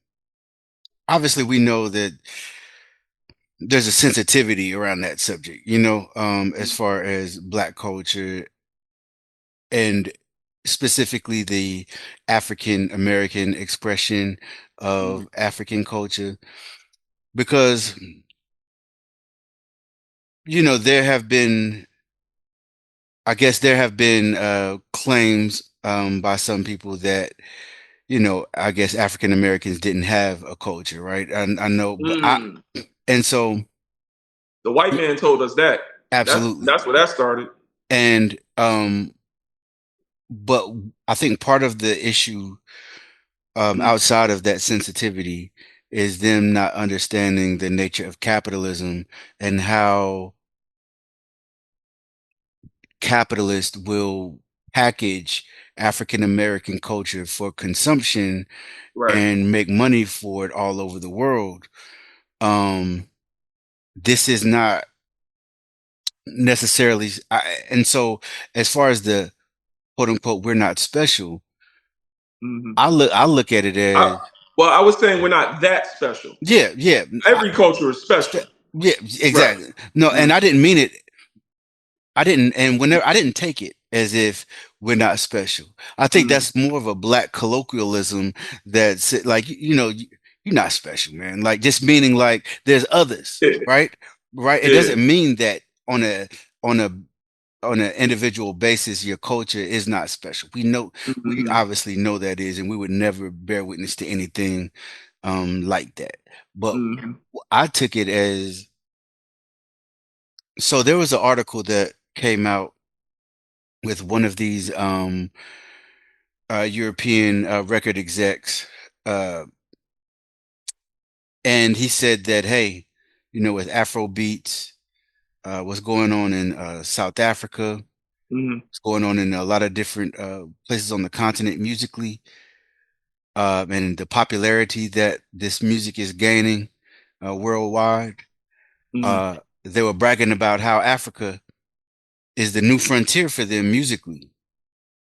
obviously, we know that there's a sensitivity around that subject, as far as Black culture and specifically the African American expression of African culture, because, there have been, I guess, there have been claims by some people that, I guess African Americans didn't have a culture, right? I know, but Mm. and so The white man told us that. absolutely. That's where that started. And but I think part of the issue, Mm. outside of that sensitivity, is them not understanding the nature of capitalism and how capitalists will package African American culture for consumption Right. and make money for it all over the world. Um, this is not necessarily, and so as far as the quote unquote, we're not special. Hmm. I look at it as, Well, I was saying we're not that special. yeah, yeah, Every culture is special. yeah, Right. exactly. No, Mm. and I didn't mean it. I didn't, and whenever I didn't take it as if we're not special. I think Mm. that's more of a Black colloquialism that's like, you're not special, man. Like just meaning like there's others, Yeah. right? Right. It Yeah. doesn't mean that on a on a on an individual basis, your culture is not special. We Hmm. obviously know that is, and we would never bear witness to anything like that. But Hmm. I took it as, so there was an article that came out with one of these European record execs, uh, and he said that, hey, with Afro beats, what's going on in South Africa, Hmm. what's going on in a lot of different places on the continent musically, and the popularity that this music is gaining worldwide. Hmm. They were bragging about how Africa is the new frontier for them musically, Mm.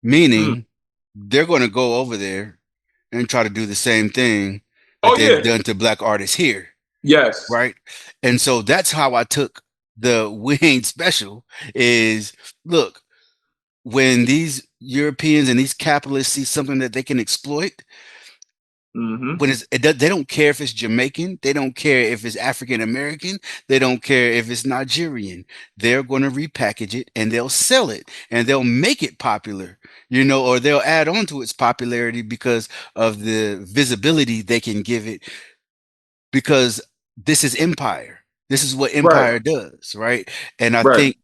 meaning they're going to go over there and try to do the same thing that Oh they've yeah. done to Black artists here, Yes. right? And so that's how I took the we ain't special is, look, when these Europeans and these capitalists see something that they can exploit, Hmm. when they don't care if it's Jamaican, they don't care if it's African American, they don't care if it's Nigerian. They're going to repackage it and they'll sell it and they'll make it popular, or they'll add on to its popularity because of the visibility they can give it, because this is empire. This is what Right. empire does, right? And Right.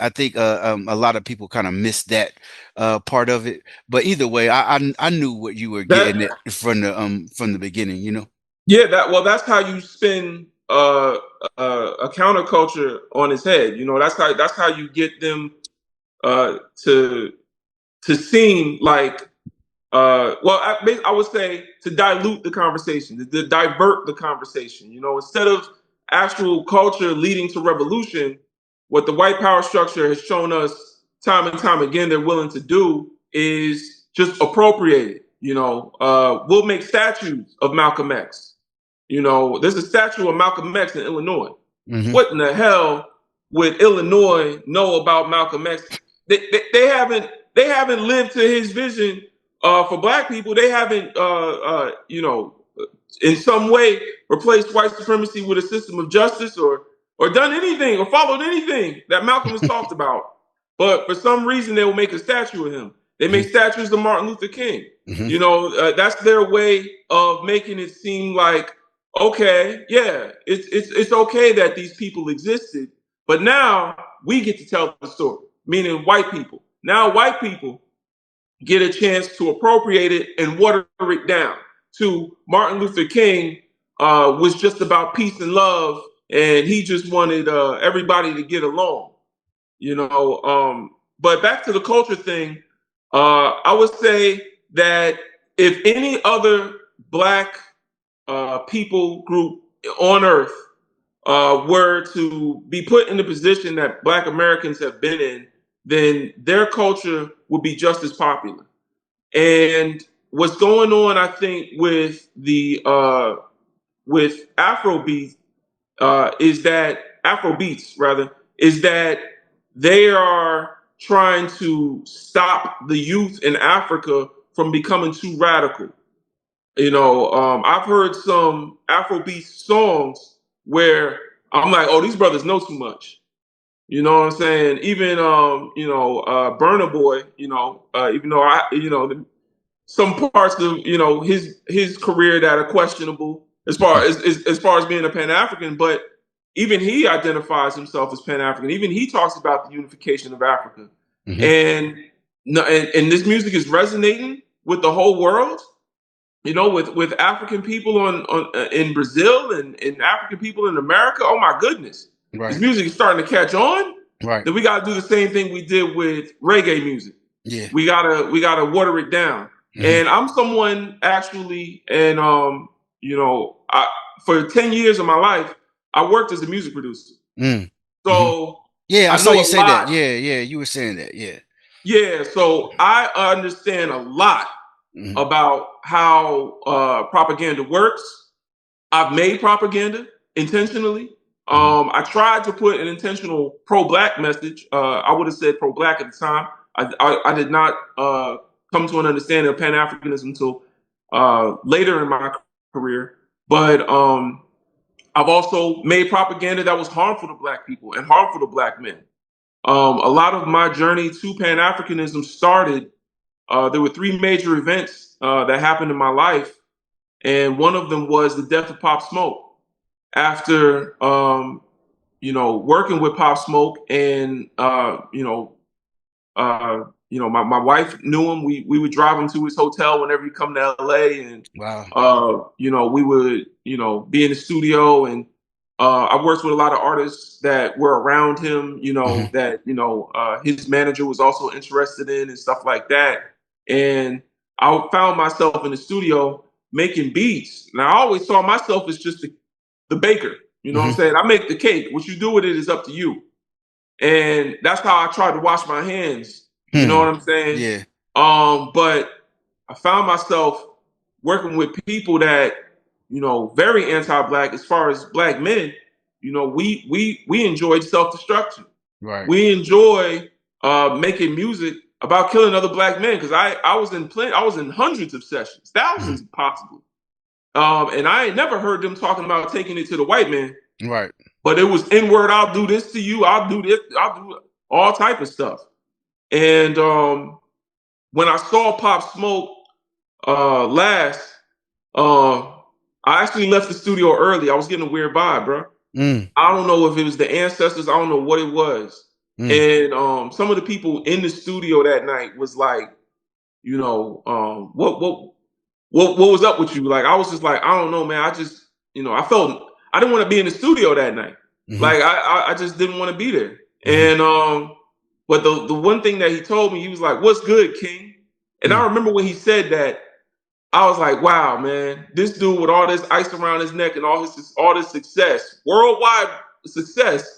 I think a lot of people kind of miss that part of it. But either way, I knew what you were That. getting at from the beginning, Yeah. That's how you spin a counterculture on its head. That's how you get them uh, to to seem like I would say to dilute the conversation, to divert the conversation. Instead of actual culture leading to revolution, what the white power structure has shown us time and time again they're willing to do is just appropriate it. We'll make statues of Malcolm X. There's a statue of Malcolm X in Illinois. hmm What in the hell would Illinois know about Malcolm X? They haven't lived to his vision for black people. They haven't in some way replaced white supremacy with a system of justice or done anything or followed anything that Malcolm has talked about. But for some reason, they will make a statue of him. They make statues of Martin Luther King. That's their way of making it seem like, okay, yeah, it's okay that these people existed, but now we get to tell the story, meaning white people. Now white people get a chance to appropriate it and water it down to Martin Luther King was just about peace and love, and he just wanted everybody to get along, But back to the culture thing, I would say that if any other black people group on earth were to be put in the position that black Americans have been in, then their culture would be just as popular. And what's going on, I think, with the with Afrobeats is that they are trying to stop the youth in Africa from becoming too radical. I've heard some Afrobeat songs where I'm like, oh, these brothers know too much. You know what I'm saying? Even Burna Boy, even though some parts of his career that are questionable as far as being a Pan-African, but even he identifies himself as Pan-African. Even he talks about the unification of Africa, and this music is resonating with the whole world. With African people in Brazil and African people in America. Oh my goodness, this music is starting to catch on. Right. Then we got to do the same thing we did with reggae music. Yeah. We gotta water it down. And I'm someone actually, and for 10 years of my life, I worked as a music producer. So yeah, I saw know you a say lot. that. Yeah, you were saying that. Yeah. So I understand a lot about how propaganda works. I've made propaganda intentionally. I tried to put an intentional pro-black message. I would have said pro-black at the time. I did not come to an understanding of Pan-Africanism until later in my career. But I've also made propaganda that was harmful to black people and harmful to black men. A lot of my journey to Pan-Africanism started. There were three major events that happened in my life, and one of them was the death of Pop Smoke. After working with Pop Smoke, and my wife knew him. We would drive him to his hotel whenever he come to LA, and wow. we would be in the studio, and I worked with a lot of artists that were around him. That his manager was also interested in and stuff like that. And I found myself in the studio making beats, and I always saw myself as just the baker. You know what I'm saying? I make the cake. What you do with it is up to you. And that's how I tried to wash my hands. You know what I'm saying? Yeah. But I found myself working with people that, very anti-black as far as black men. We enjoyed self-destruction. Right. We enjoy making music about killing other black men, because I was in hundreds of sessions, thousands possibly. And I ain't never heard them talking about taking it to the white man. Right. But it was inward, I'll do this to you, I'll do this, I'll do all type of stuff. And when I saw Pop Smoke last, I actually left the studio early. I was getting a weird vibe, bro. I don't know if it was the ancestors, I don't know what it was. And some of the people in the studio that night was like, what was up with you? Like, I was just like, I don't know, man. I just, I felt I didn't want to be in the studio that night. Like, I just didn't want to be there. And but the one thing that he told me, he was like, "What's good, King?" And I remember when he said that, I was like, "Wow, man, this dude with all this ice around his neck and all this success, worldwide success,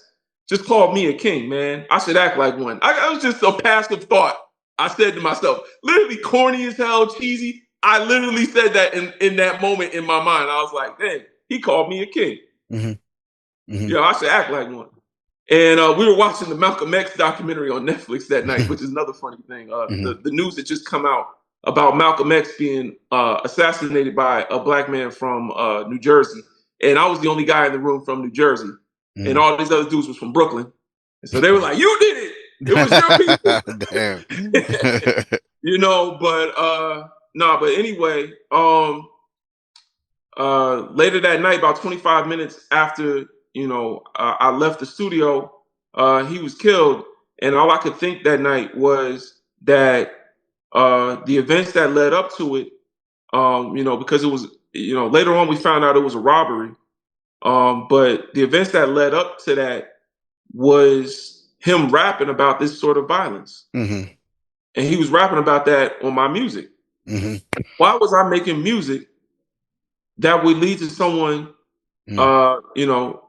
just called me a king, man. I should act like one." I was just a passive thought. I said to myself, literally corny as hell, cheesy. I literally said that in that moment in my mind. I was like, dang, he called me a king. I should act like one. And we were watching the Malcolm X documentary on Netflix that night, which is another funny thing. Hmm. The news that just come out about Malcolm X being assassinated by a black man from New Jersey, and I was the only guy in the room from New Jersey, and Hmm. all these other dudes was from Brooklyn, and so they were like, "You did it! It was your people." Damn. But no, but anyway, later that night, about 25 minutes after I left the studio, he was killed, and all I could think that night was that the events that led up to it, because it was, later on we found out it was a robbery, but the events that led up to that was him rapping about this sort of violence, Hmm. and he was rapping about that on my music. Hmm. Why was I making music that would lead to someone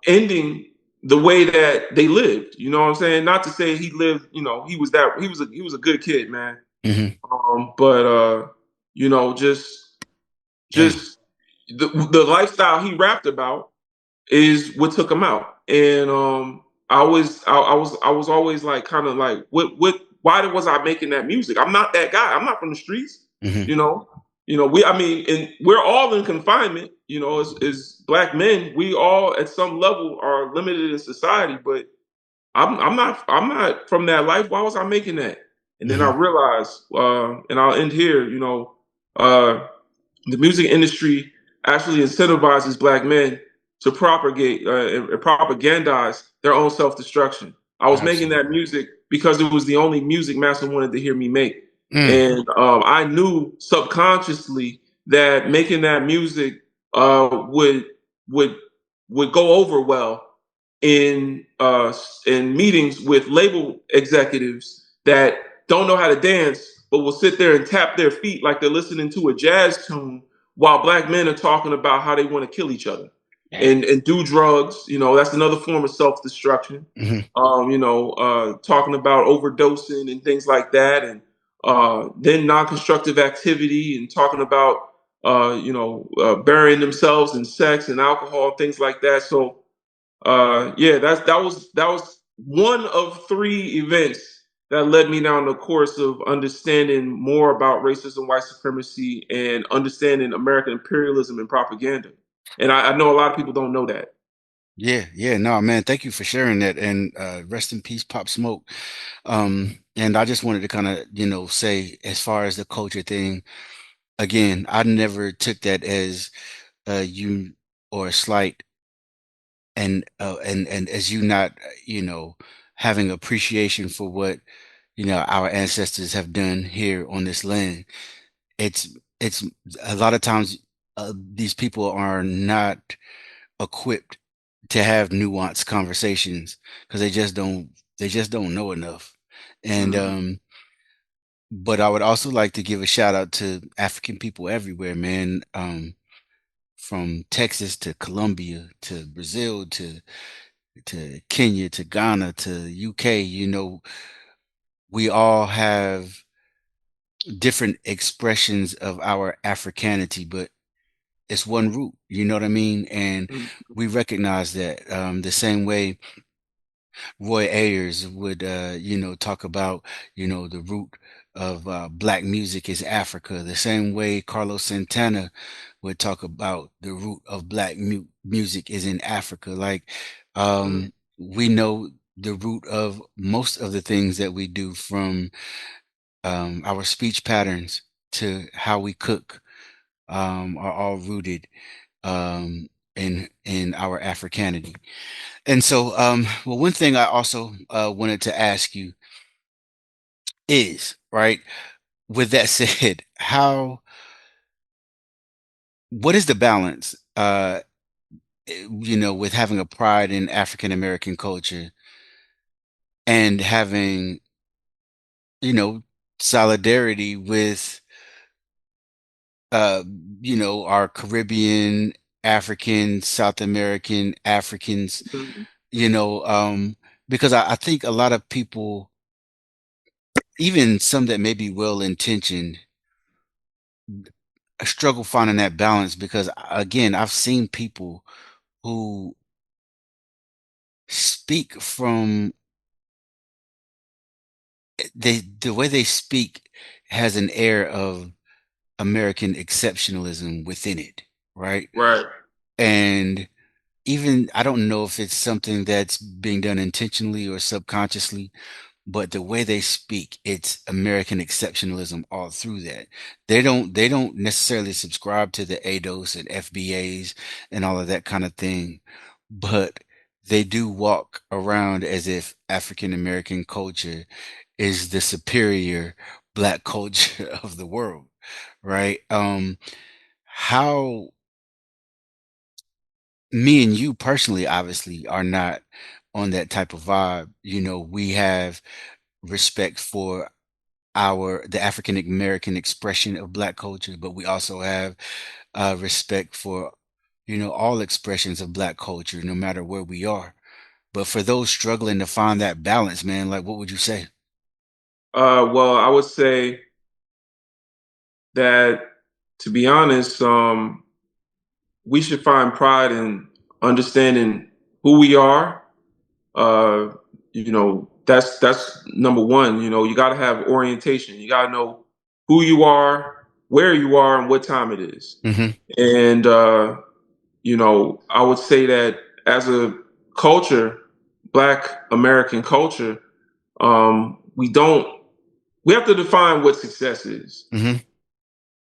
ending the way that they lived? You know what I'm saying? Not to say he lived, he was a good kid, man. Hmm. But just Damn. just the lifestyle he rapped about is what took him out. And I was always like kind of like what why was I making that music? I'm not that guy. I'm not from the streets, Hmm. you know. We I mean, and we're all in confinement, as black men, we all at some level are limited in society, but I'm not from that life. Why was I making that? And then I Hmm. realized, and I'll end here, uh the music industry actually incentivizes black men to propagate and propagandize their own self-destruction. I was making that Absolutely. music because it was the only music Master wanted to hear me make, Mm. and I knew subconsciously that making that music would would would go over well in meetings with label executives that don't know how to dance, but will sit there and tap their feet like they're listening to a jazz tune while black men are talking about how they want to kill each other Damn. and do drugs. That's another form of self destruction. Hmm. Talking about overdosing and things like that, and then non constructive activity, and talking about burying themselves in sex and alcohol, things like that. So yeah, that was one of three events that led me down the course of understanding more about racism, white supremacy, and understanding American imperialism and propaganda. And I know a lot of people don't know that. Yeah, yeah, no, man, thank you for sharing that. And rest in peace, Pop Smoke. And I just wanted to kind of, say as far as the culture thing, again, I never took that as you or a slight and as you not, having appreciation for what, our ancestors have done here on this land. It's it's a lot of times these people are not equipped to have nuanced conversations because they just don't know enough. And Mhm. but I would also like to give a shout out to African people everywhere, man. From Texas to Colombia to Brazil to Kenya to Ghana to UK, we all have different expressions of our Africanity, but it's one root, you know what I mean? And Mhm. we recognize that the same way Roy Ayers would, talk about, the root of black music is Africa, the same way Carlos Santana would talk about the root of black music is in Africa. Like, we know the root of most of the things that we do, from our speech patterns to how we cook, are all rooted in our Africanity. And so, well, one thing I also wanted to ask you is, right, with that said, what is the balance, with having a pride in African American culture and having, you know, solidarity with, uh, our Caribbean, African, South American, Africans, Mhm. you know, um, because I think a lot of people, even some that may be well intentioned, struggle finding that balance because again, I've seen people who speak from the way they speak has an air of American exceptionalism within it, right? Right. And even I don't know if it's something that's being done intentionally or subconsciously, but the way they speak, it's American exceptionalism all through that. They don't necessarily subscribe to the ADOS and FBAs and all of that kind of thing, but they do walk around as if African American culture is the superior black culture of the world, right? How me and you personally obviously are not on that type of vibe. You know, we have respect for the African American expression of black culture, but we also have respect for, all expressions of black culture, no matter where we are. But for those struggling to find that balance, man, like what would you say? Well, I would say that, to be honest, we should find pride in understanding who we are. Uh, that's number one. You got to have orientation. You got to know who you are, where you are, and what time it is. Hmm. And I would say that as a culture, Black American culture, we have to define what success is. Hmm.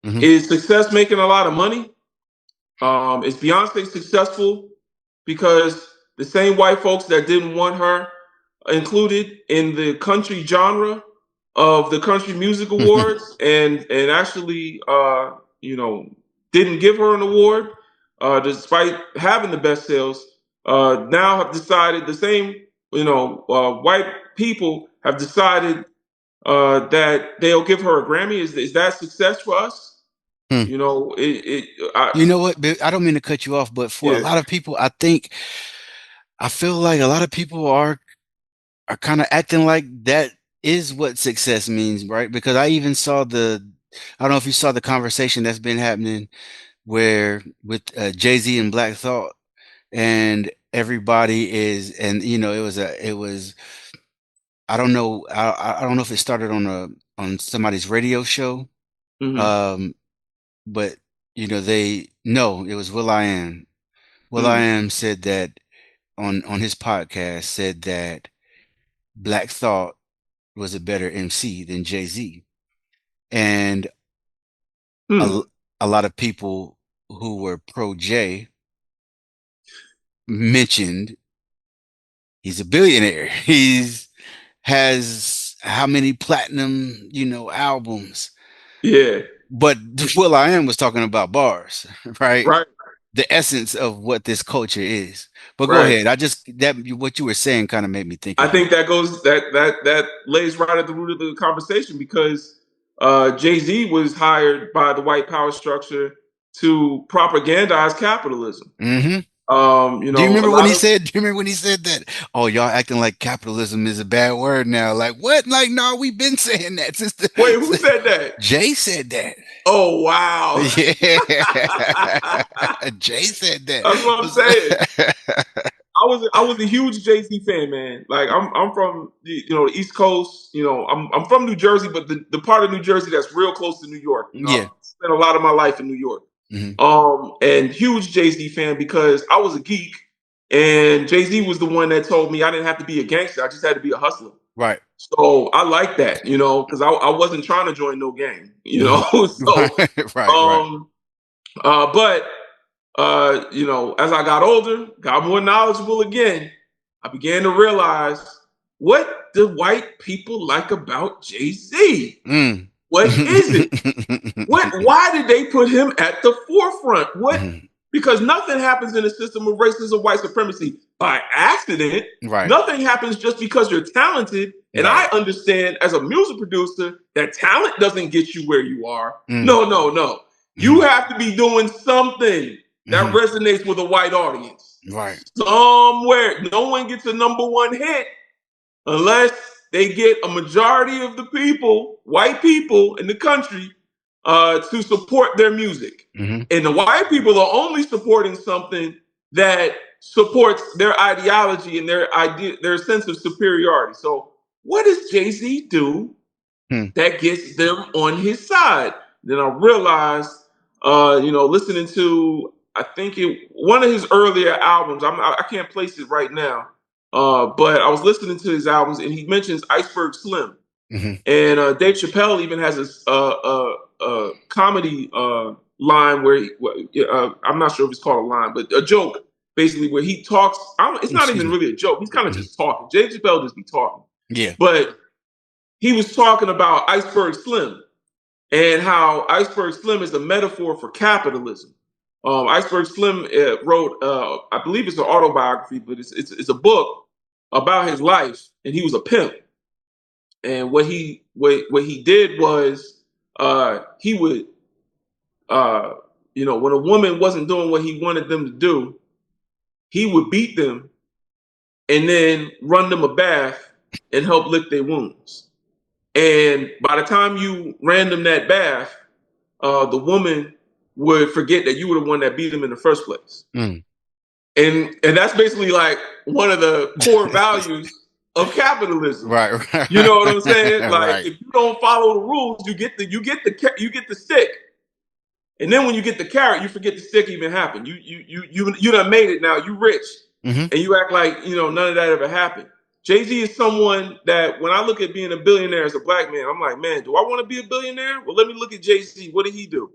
Hmm. Is success making a lot of money? Is Beyonce successful because the same white folks that didn't want her included in the country genre of the country music awards and actually didn't give her an award despite having the best sales, now have decided the same white people have decided that they'll give her a Grammy. Is that success for us? Hmm. You know, You know what? I don't mean to cut you off, but for a yeah. lot of people, I feel like a lot of people are kind of acting like that is what success means, right? Because I don't know if you saw the conversation that's been happening where with Jay-Z and Black Thought, and everybody is, and it was, I don't know if it started on somebody's radio show, Hmm. um, but no, it was will.i.am. Hmm. will.i.am said that on his podcast said that Black Thought was a better MC than Jay-Z. And a, Hmm. a lot of people who were pro Jay mentioned he's a billionaire. He's has how many platinum, albums. Yeah. But will.i.am was talking about bars, right? Right. The essence of what this culture is. But go Right. ahead. What you were saying kind of made me think I of that. think that lays right at the root of the conversation because Jay Z was hired by the white power structure to propagandize capitalism. Hmm. Do you A remember when lot he of said? Do you remember when he said that? Oh, y'all acting like capitalism is a bad word now. Like what? Like no, we've been saying that since the wait, who said that? Jay said that. Oh wow, Yeah, Jay said that. that's what I'm saying. I was a huge Jay Z fan, man. Like I'm from the East Coast. I'm from New Jersey, but the part of New Jersey that's real close to New York. Yeah. I've spent a lot of my life in New York. Hmm. And huge Jay Z fan because I was a geek, and Jay Z was the one that told me I didn't have to be a gangster. I just had to be a hustler. Right. So I like that, because I wasn't. Trying to join no gang, Hmm. so Right. Right. Right. um, but as I got older, got more knowledgeable again, I began to realize what do white people like about Jay Z? Mm. What is it? Why did they put him at the forefront? What? Mhm. Because nothing happens in a system of racism, white supremacy by accident. Right. Nothing happens just because you're talented. And Right. I understand as a music producer that talent doesn't get you where you are. Mm. No, no, no. You Mhm. have to be doing something that Mhm. resonates with a white audience. Right. Somewhere. No one gets a number one hit unless they get a majority of the people, white people in the country, to support their music. Mhm. And the white people are only supporting something that supports their ideology and their sense of superiority. So what does Jay-Z do Hmm. that gets them on his side? Then I realized, listening to, I think one of his earlier albums. I can't place it right now, but I was listening to his albums, and he mentions Iceberg Slim, Hmm. and Dave Chappelle even has a comedy line where I'm not sure if it's called a line, but a joke basically where he talks. It's not Excuse even me. really a joke. He's kind of Mhm. just talking. Dave Chappelle just be talking, Yeah. but he was talking about Iceberg Slim and how Iceberg Slim is a metaphor for capitalism. Iceberg Slim wrote, I believe it's an autobiography, but it's a book about his life, and he was a pimp. And what he did was he would when a woman wasn't doing what he wanted them to do, he would beat them and then run them a bath and help lick their wounds. And by the time you ran them that bath, the woman would forget that you were the one that beat him in the first place. Mm. And that's basically like one of the core values of capitalism. Right. You know what I'm saying? Like Right. if you don't follow the rules, you get the stick. And then when you get the carrot, you forget the stick even happened. You done made it now. You rich, Hmm. and you act like none of that ever happened. Jay-Z is someone that when I look at being a billionaire as a black man, I'm like, man, do I want to be a billionaire? Well, let me look at Jay-Z. What did he do?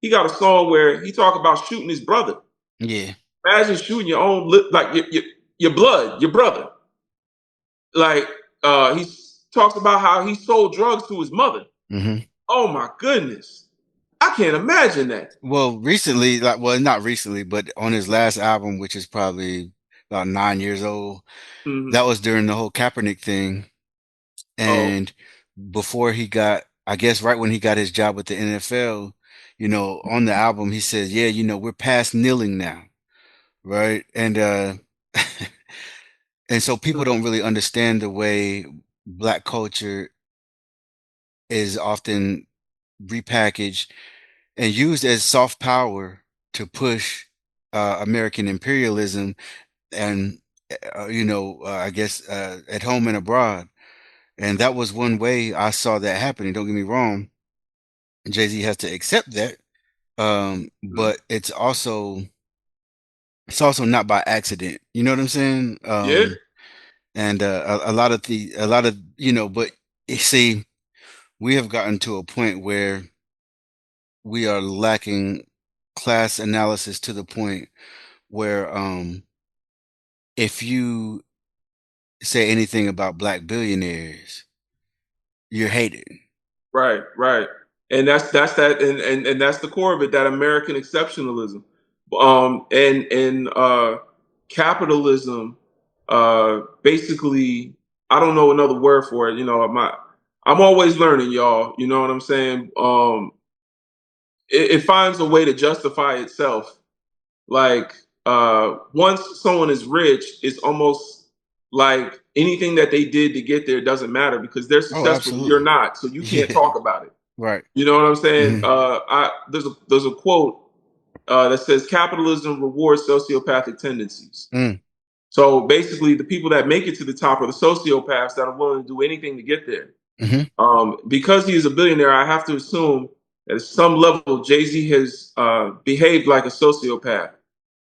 He got a song where he talked about shooting his brother. Yeah. Imagine shooting your own like your blood, your brother. Like he talks about how he sold drugs to his mother. Hmm. Oh my goodness, I can't imagine that. Well, recently, like, well, not recently, but on his last album, which is probably about 9 years old, that Mm-hmm. was during the whole Kaepernick thing. Oh, And before he got, I guess, right when he got his job with the NFL, on the album, he said, yeah, we're past kneeling now. Right. And so people don't really understand the way black culture is often repackaged and used as soft power to push American imperialism and I guess at home and abroad. And that was one way I saw that happening. Don't get me wrong. Jay-Z has to accept that. Mhm. But it's also not by accident. You know what I'm saying? Yeah, And a lot of but you see, we have gotten to a point where we are lacking class analysis to the point where if you say anything about black billionaires, you're hated. right, right. And that's that, and that's the core of it. That American exceptionalism, and capitalism. Basically, I don't know another word for it. I'm always learning, y'all. You know what I'm saying? It finds a way to justify itself. Like once someone is rich, it's almost like anything that they did to get there doesn't matter because they're Oh, successful and you're absolutely. not, so you can't Yeah. talk about it. Right. You know what I'm saying? Hmm. There's a quote that says capitalism rewards sociopathic tendencies. Mm. So basically, the people that make it to the top are the sociopaths that are willing to do anything to get there. Hmm. Because he is a billionaire, I have to assume that at some level Jay Z has behaved like a sociopath,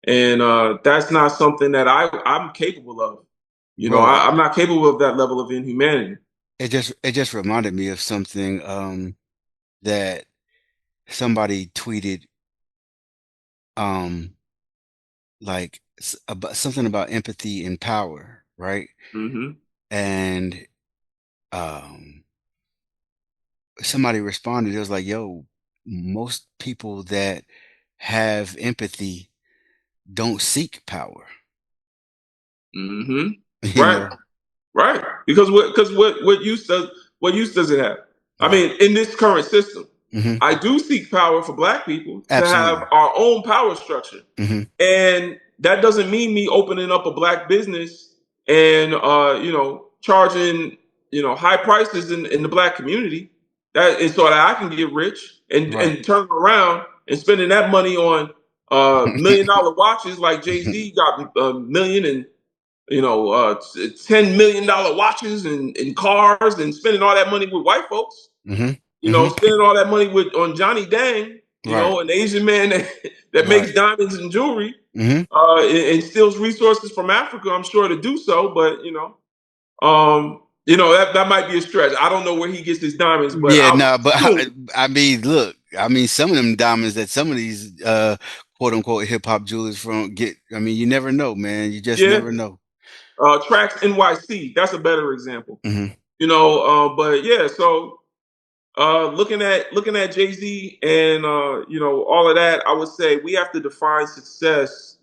and that's not something that I'm capable of. Bro, I'm not capable of that level of inhumanity. it just reminded me of something that somebody tweeted um like about something about empathy and power, right? Hmm. And um somebody responded, it was like, yo, most people that have empathy don't seek power. Hmm. you Right. know Right. Because what use does it have? I right. mean, in this current system, Hmm. I do seek power for Black people to have Absolutely. our own power structure, Hmm. and that doesn't mean me opening up a Black business and charging high prices in the Black community that is so that I can get rich and Right. turn around and spending that money on. $1 million watches, like Jay-Z got a million and $10 million watches and cars, and spending all that money with white folks. Mm-hmm. Spending all that money on Johnny Dang, Right. an Asian man that Right. makes diamonds and jewelry, Mm-hmm. and steals resources from Africa. I'm sure to do so, but that might be a stretch. I don't know where he gets his diamonds, but Yeah, I would no, but assume, I mean, look, I mean, some of them diamonds that some of these quote unquote hip hop jewelers from get, I mean, you never know, man. You just yeah. never know. Tracks NYC, that's a better example. Mm-hmm. But yeah, so looking at Jay-Z and all of that, I would say we have to define success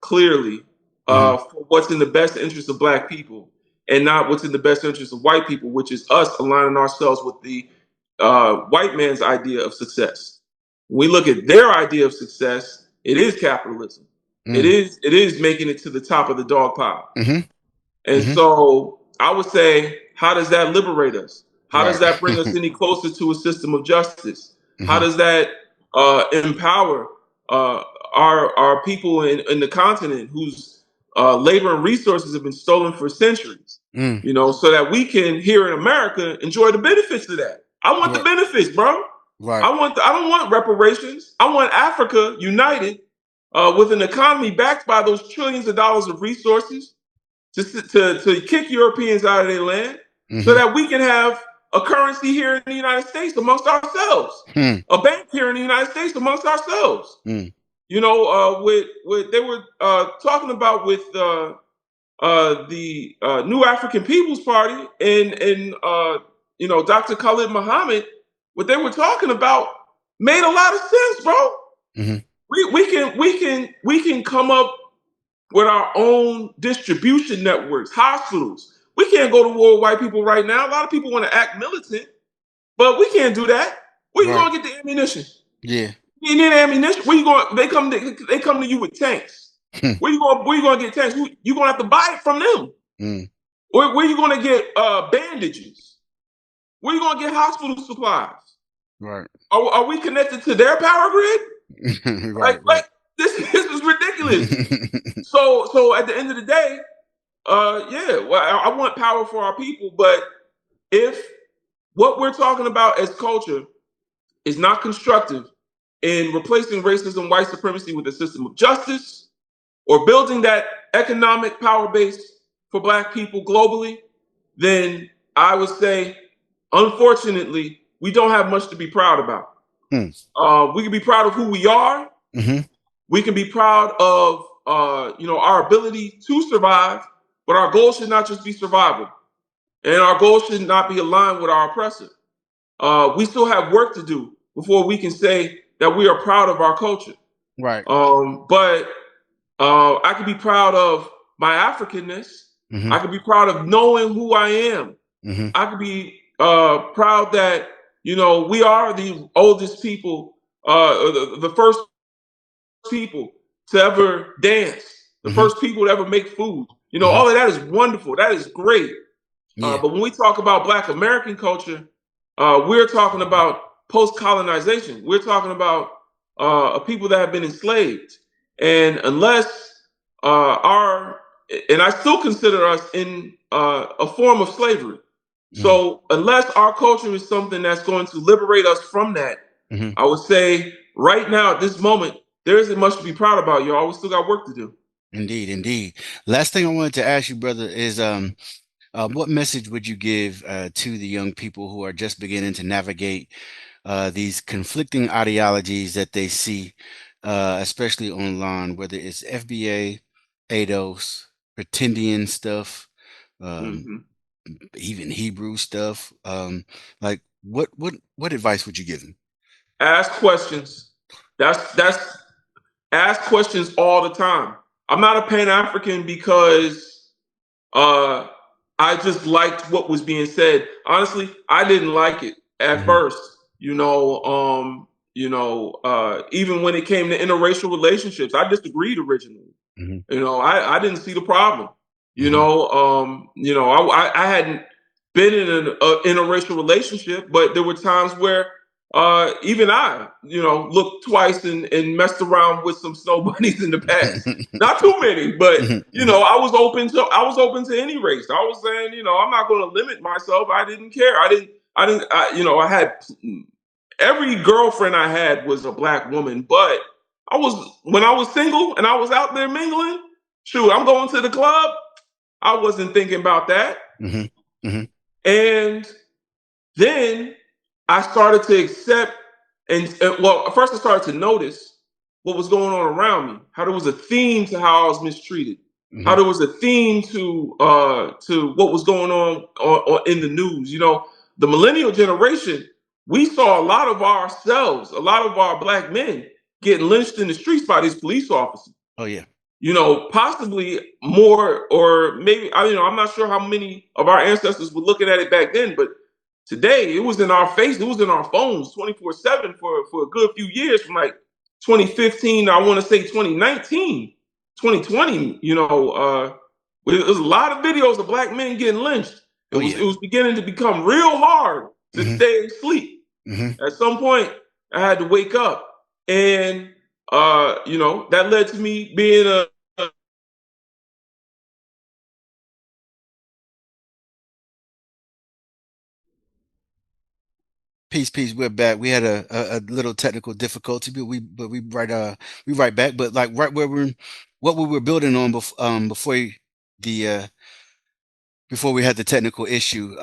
clearly, Mm-hmm. for what's in the best interest of Black people, and not what's in the best interest of white people, which is us aligning ourselves with the white man's idea of success. When we look at their idea of success, it is capitalism. It is making it to the top of the dog pile. Mm-hmm. And Mm-hmm. so I would say, how does that liberate us? How does Right. that bring us any closer to a system of justice? How Mm-hmm. does that empower our people in the continent whose labor and resources have been stolen for centuries? Mm. So that we can, here in America, enjoy the benefits of that. I want the Right. benefits, bro. Right. I don't want reparations. I want Africa united, with an economy backed by those trillions of dollars of resources, to kick Europeans out of their land, so Mm-hmm. that we can have a currency here in the United States amongst ourselves, Hmm. a bank here in the United States amongst ourselves. Mm. With they were talking about with the New African People's Party and Dr. Khalid Muhammad, what they were talking about made a lot of sense, bro. Mm-hmm. We can come up with our own distribution networks, hospitals. We can't go to war with white people right now. A lot of people want to act militant, but we can't do that. Where you Right. going to get the ammunition? Yeah. You need ammunition. Where you going? They come to you with tanks. Hmm. Where you going to get tanks? You going to have to buy it from them. Mm. Where you going to get bandages? Where you going to get hospital supplies? Right. Are we connected to their power grid? Right. Right. This is ridiculous. So at the end of the day, yeah, well, I want power for our people, but if what we're talking about as culture is not constructive in replacing racism, white supremacy with a system of justice, or building that economic power base for Black people globally, then I would say, unfortunately, we don't have much to be proud about. Hmm. We can be proud of who we are. Mm-hmm. We can be proud of our ability to survive, but our goal should not just be survival, and our goal should not be aligned with our oppressor. We still have work to do before we can say that we are proud of our culture. Right. But I can be proud of my Africanness. Mm-hmm. I can be proud of knowing who I am. Mm-hmm. I can be proud that we are the oldest people, the first people to ever dance, the Mm-hmm. first people to ever make food. Mm-hmm. All of that is wonderful. That is great. Yeah. But when we talk about Black American culture, we're talking about post-colonization. We're talking about a people that have been enslaved. And unless and I still consider us in a form of slavery. Mm-hmm. So unless our culture is something that's going to liberate us from that, Mm-hmm. I would say right now at this moment, there isn't much to be proud about, y'all. We still got work to do. Indeed. Indeed. Last thing I wanted to ask you, brother, is what message would you give to the young people who are just beginning to navigate these conflicting ideologies that they see, especially online, whether it's FBA, ADOS, pretendian stuff, um, Mhm. even Hebrew stuff? Like, what advice would you give them? Ask questions. That's ask questions all the time. I'm not a Pan-African because uh, I just liked what was being said. Honestly, I didn't like it at Hmm. first. Even when it came to interracial relationships, I disagreed originally. Hmm. I didn't see the problem. Hmm. I hadn't been in an interracial relationship, but there were times where even I, looked twice and messed around with some snow bunnies in the past. Not too many, but I was open to any race. I was saying, I'm not going to limit myself. I didn't care. I had every girlfriend I had was a black woman, but when I was single and I was out there mingling, shoot, I'm going to the club. I wasn't thinking about that. Mm-hmm. Mm-hmm. And then I started to accept first I started to notice what was going on around me, how there was a theme to how I was mistreated, Mm-hmm. how there was a theme to what was going on in the news. The millennial generation, we saw a lot of ourselves, a lot of our black men getting lynched in the streets by these police officers. Oh yeah. Possibly more, or maybe I'm not sure how many of our ancestors were looking at it back then, but today it was in our face, it was in our phones 24/7 for a good few years, from like 2015, I want to say 2019, 2020. There was a lot of videos of black men getting lynched. It was beginning to become real hard to stay asleep. At some point, I had to wake up, and that led to me being a Peace. We're back. We had a little technical difficulty, but we right back. But like right where what we were building on the before we had the technical issue,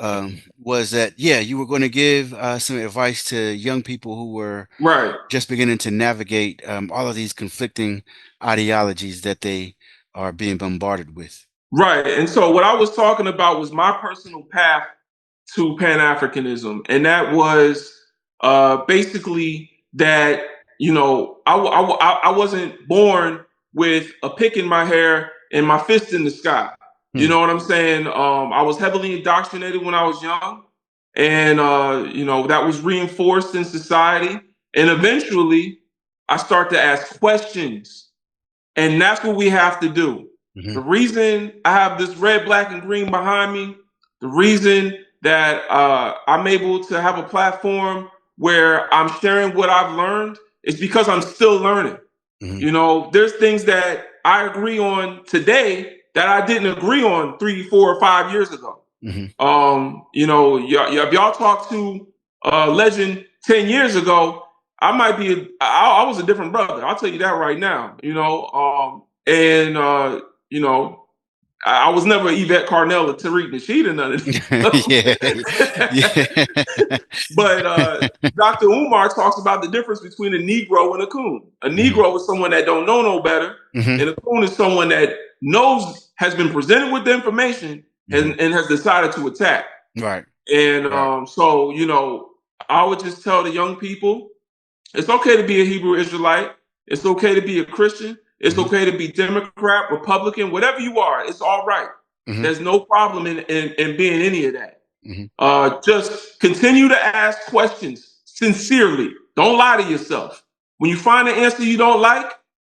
was that you were going to give some advice to young people who were right. just beginning to navigate all of these conflicting ideologies that they are being bombarded with. Right. And so what I was talking about was my personal path to Pan-Africanism. And that was basically that, I wasn't born with a pick in my hair and my fist in the sky. You know what I'm saying? I was heavily indoctrinated when I was young. And, that was reinforced in society. And eventually I start to ask questions. And that's what we have to do. The reason I have this red, black, and green behind me, the reason that I'm able to have a platform where I'm sharing what I've learned is because I'm still learning. There's things that I agree on today that I didn't agree on 3, 4, or 5 years ago. If y'all talk to Legend 10 years ago, I was a different brother. I'll tell you that right now. I was never Yvette Carnell or Tariq Nasheed or none of these. But Dr. Umar talks about the difference between a Negro and a coon. A Negro is someone that don't know no better, and a coon is someone that has been presented with the information and has decided to attack. Right. And so I would just tell the young people, it's okay to be a Hebrew Israelite. It's okay to be a Christian. It's okay to be Democrat, Republican, whatever you are. It's all right. There's no problem in being any of that. Just continue to ask questions sincerely. Don't lie to yourself. When you find an answer you don't like,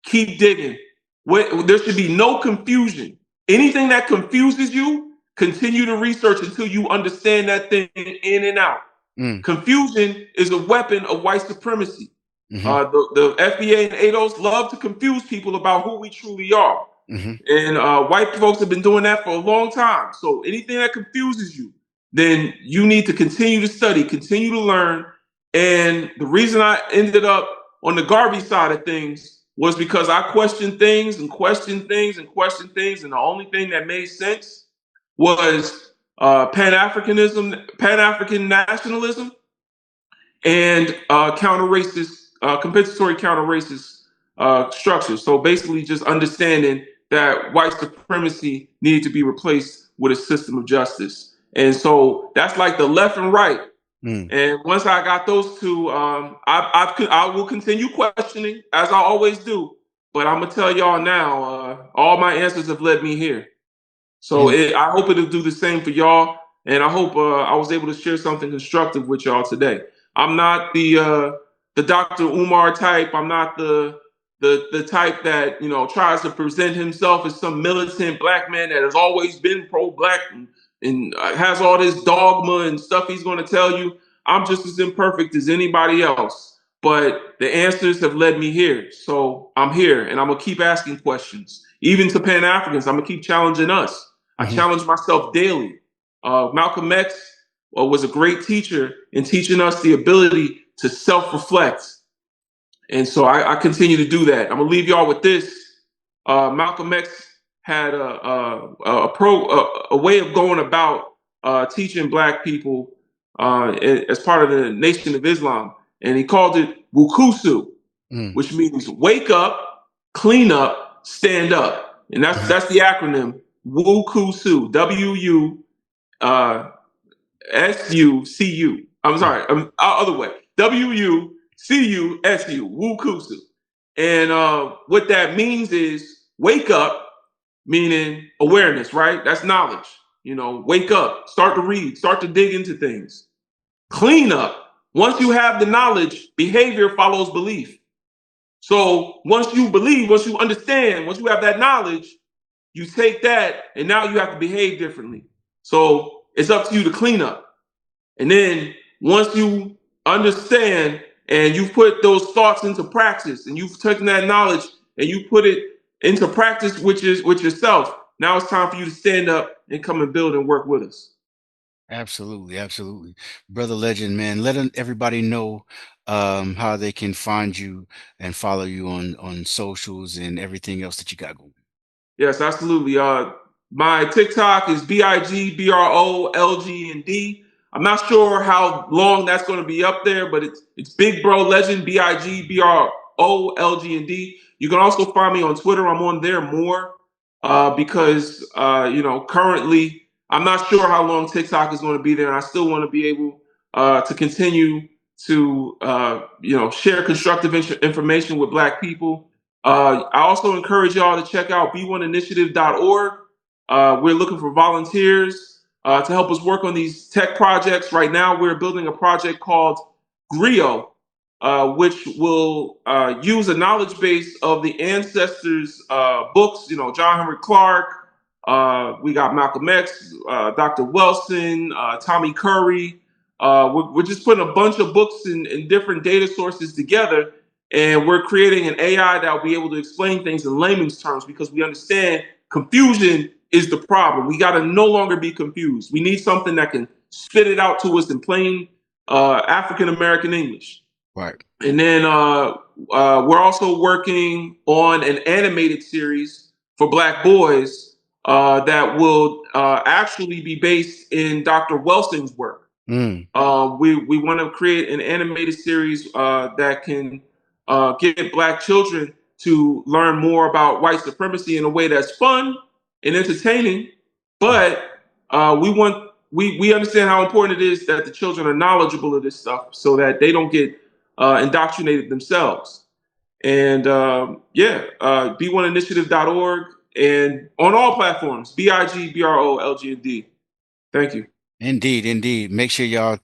keep digging. There should be no confusion. Anything that confuses you, continue to research until you understand that thing in and out. Confusion is a weapon of white supremacy. The FBA and ADOS love to confuse people about who we truly are. And white folks have been doing that for a long time. So anything that confuses you, then you need to continue to study, continue to learn. And the reason I ended up on the Garvey side of things was because I questioned things and questioned things and questioned things. And the only thing that made sense was Pan-Africanism, Pan-African nationalism, and counter-racist, compensatory counter-racist structures. So basically just understanding that white supremacy needed to be replaced with a system of justice. And so that's like the left and right. And once I got those two, I will continue questioning, as I always do. But I'm going to tell y'all now, all my answers have led me here. So I hope it'll do the same for y'all. And I hope I was able to share something constructive with y'all today. I'm not the Dr. Umar type. I'm not the type that tries to present himself as some militant black man that has always been pro-black and has all this dogma and stuff he's going to tell you. I'm just as imperfect as anybody else, but the answers have led me here. So I'm here and I'm going to keep asking questions. Even to Pan Africans, I'm going to keep challenging us. I Hmm. challenge myself daily. Malcolm X was a great teacher in teaching us the ability to self reflect. And so I continue to do that. I'm going to leave y'all with this. Malcolm X had a way of going about teaching Black people as part of the Nation of Islam, and he called it wukusu, Mm. which means wake up, clean up, stand up, and Mhm. that's the acronym wukusu, WUSUCU. I'm Mm. sorry, other way, WUCUSU, wukusu, and what that means is wake up, meaning awareness, right? That's knowledge. You know, wake up, start to read, start to dig into things. Clean up. Once you have the knowledge, behavior follows belief. So once you believe, once you understand, once you have that knowledge, you take that and now you have to behave differently. So it's up to you to clean up. And then once you understand and you've put those thoughts into practice and you've taken that knowledge and you put it into practice, which is with yourself, now it's time for you to stand up and come and build and work with us. Absolutely, absolutely. Brother Legend, man, everybody know how they can find you and follow you on socials and everything else that you got going. Yes, absolutely. My TikTok is BIGBROLGND. I'm not sure how long that's going to be up there, but it's Big Bro Legend, BIGBROLGND. You can also find me on Twitter. I'm on there more because currently I'm not sure how long TikTok is going to be there, and I still want to be able to continue to share constructive information with Black people. I also encourage y'all to check out b1initiative.org. We're looking for volunteers to help us work on these tech projects. Right now, we're building a project called Grio, which will use a knowledge base of the ancestors' books. You know, John Henry Clark. We got Malcolm X, Dr. Wilson, Tommy Curry. We're just putting a bunch of books and different data sources together, and we're creating an AI that will be able to explain things in layman's terms because we understand confusion is the problem. We got to no longer be confused. We need something that can spit it out to us in plain African American English. Right. And then we're also working on an animated series for Black boys that will actually be based in Dr. Welsing's work. Mm. We want to create an animated series that can get Black children to learn more about white supremacy in a way that's fun and entertaining. But we understand how important it is that the children are knowledgeable of this stuff so that they don't get indoctrinated themselves. And b1initiative.org and on all platforms, BIGBROLGND. Thank you. Indeed, indeed. Make sure y'all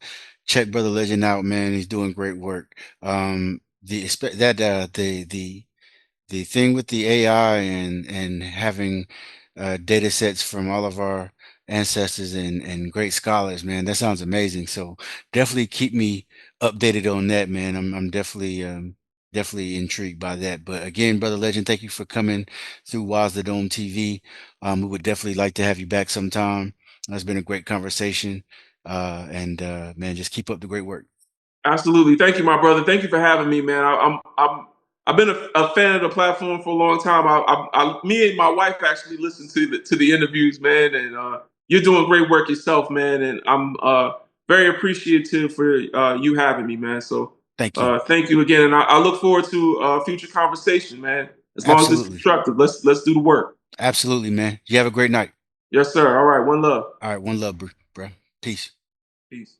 check Brother Legend out, man. He's doing great work. The espe- that the thing with the AI and having data sets from all of our ancestors and great scholars, man, that sounds amazing. So definitely keep me updated on that, man. I'm definitely intrigued by that. But again, Brother Legend, thank you for coming through Waz the Dome TV. We would definitely like to have you back sometime. It's been a great conversation. And man, just keep up the great work. Absolutely. Thank you, my brother. Thank you for having me, man. I've been a fan of the platform for a long time. Me and my wife actually listen to the interviews, man, and you're doing great work yourself, man. And I'm very appreciative for you having me, man. So Thank you. thank you again, and I look forward to future conversation, man. As long as it's Absolutely. constructive, let's do the work. Absolutely, man. You have a great night. Yes, sir. All right. One love. All right, one love, bro. Peace. Peace.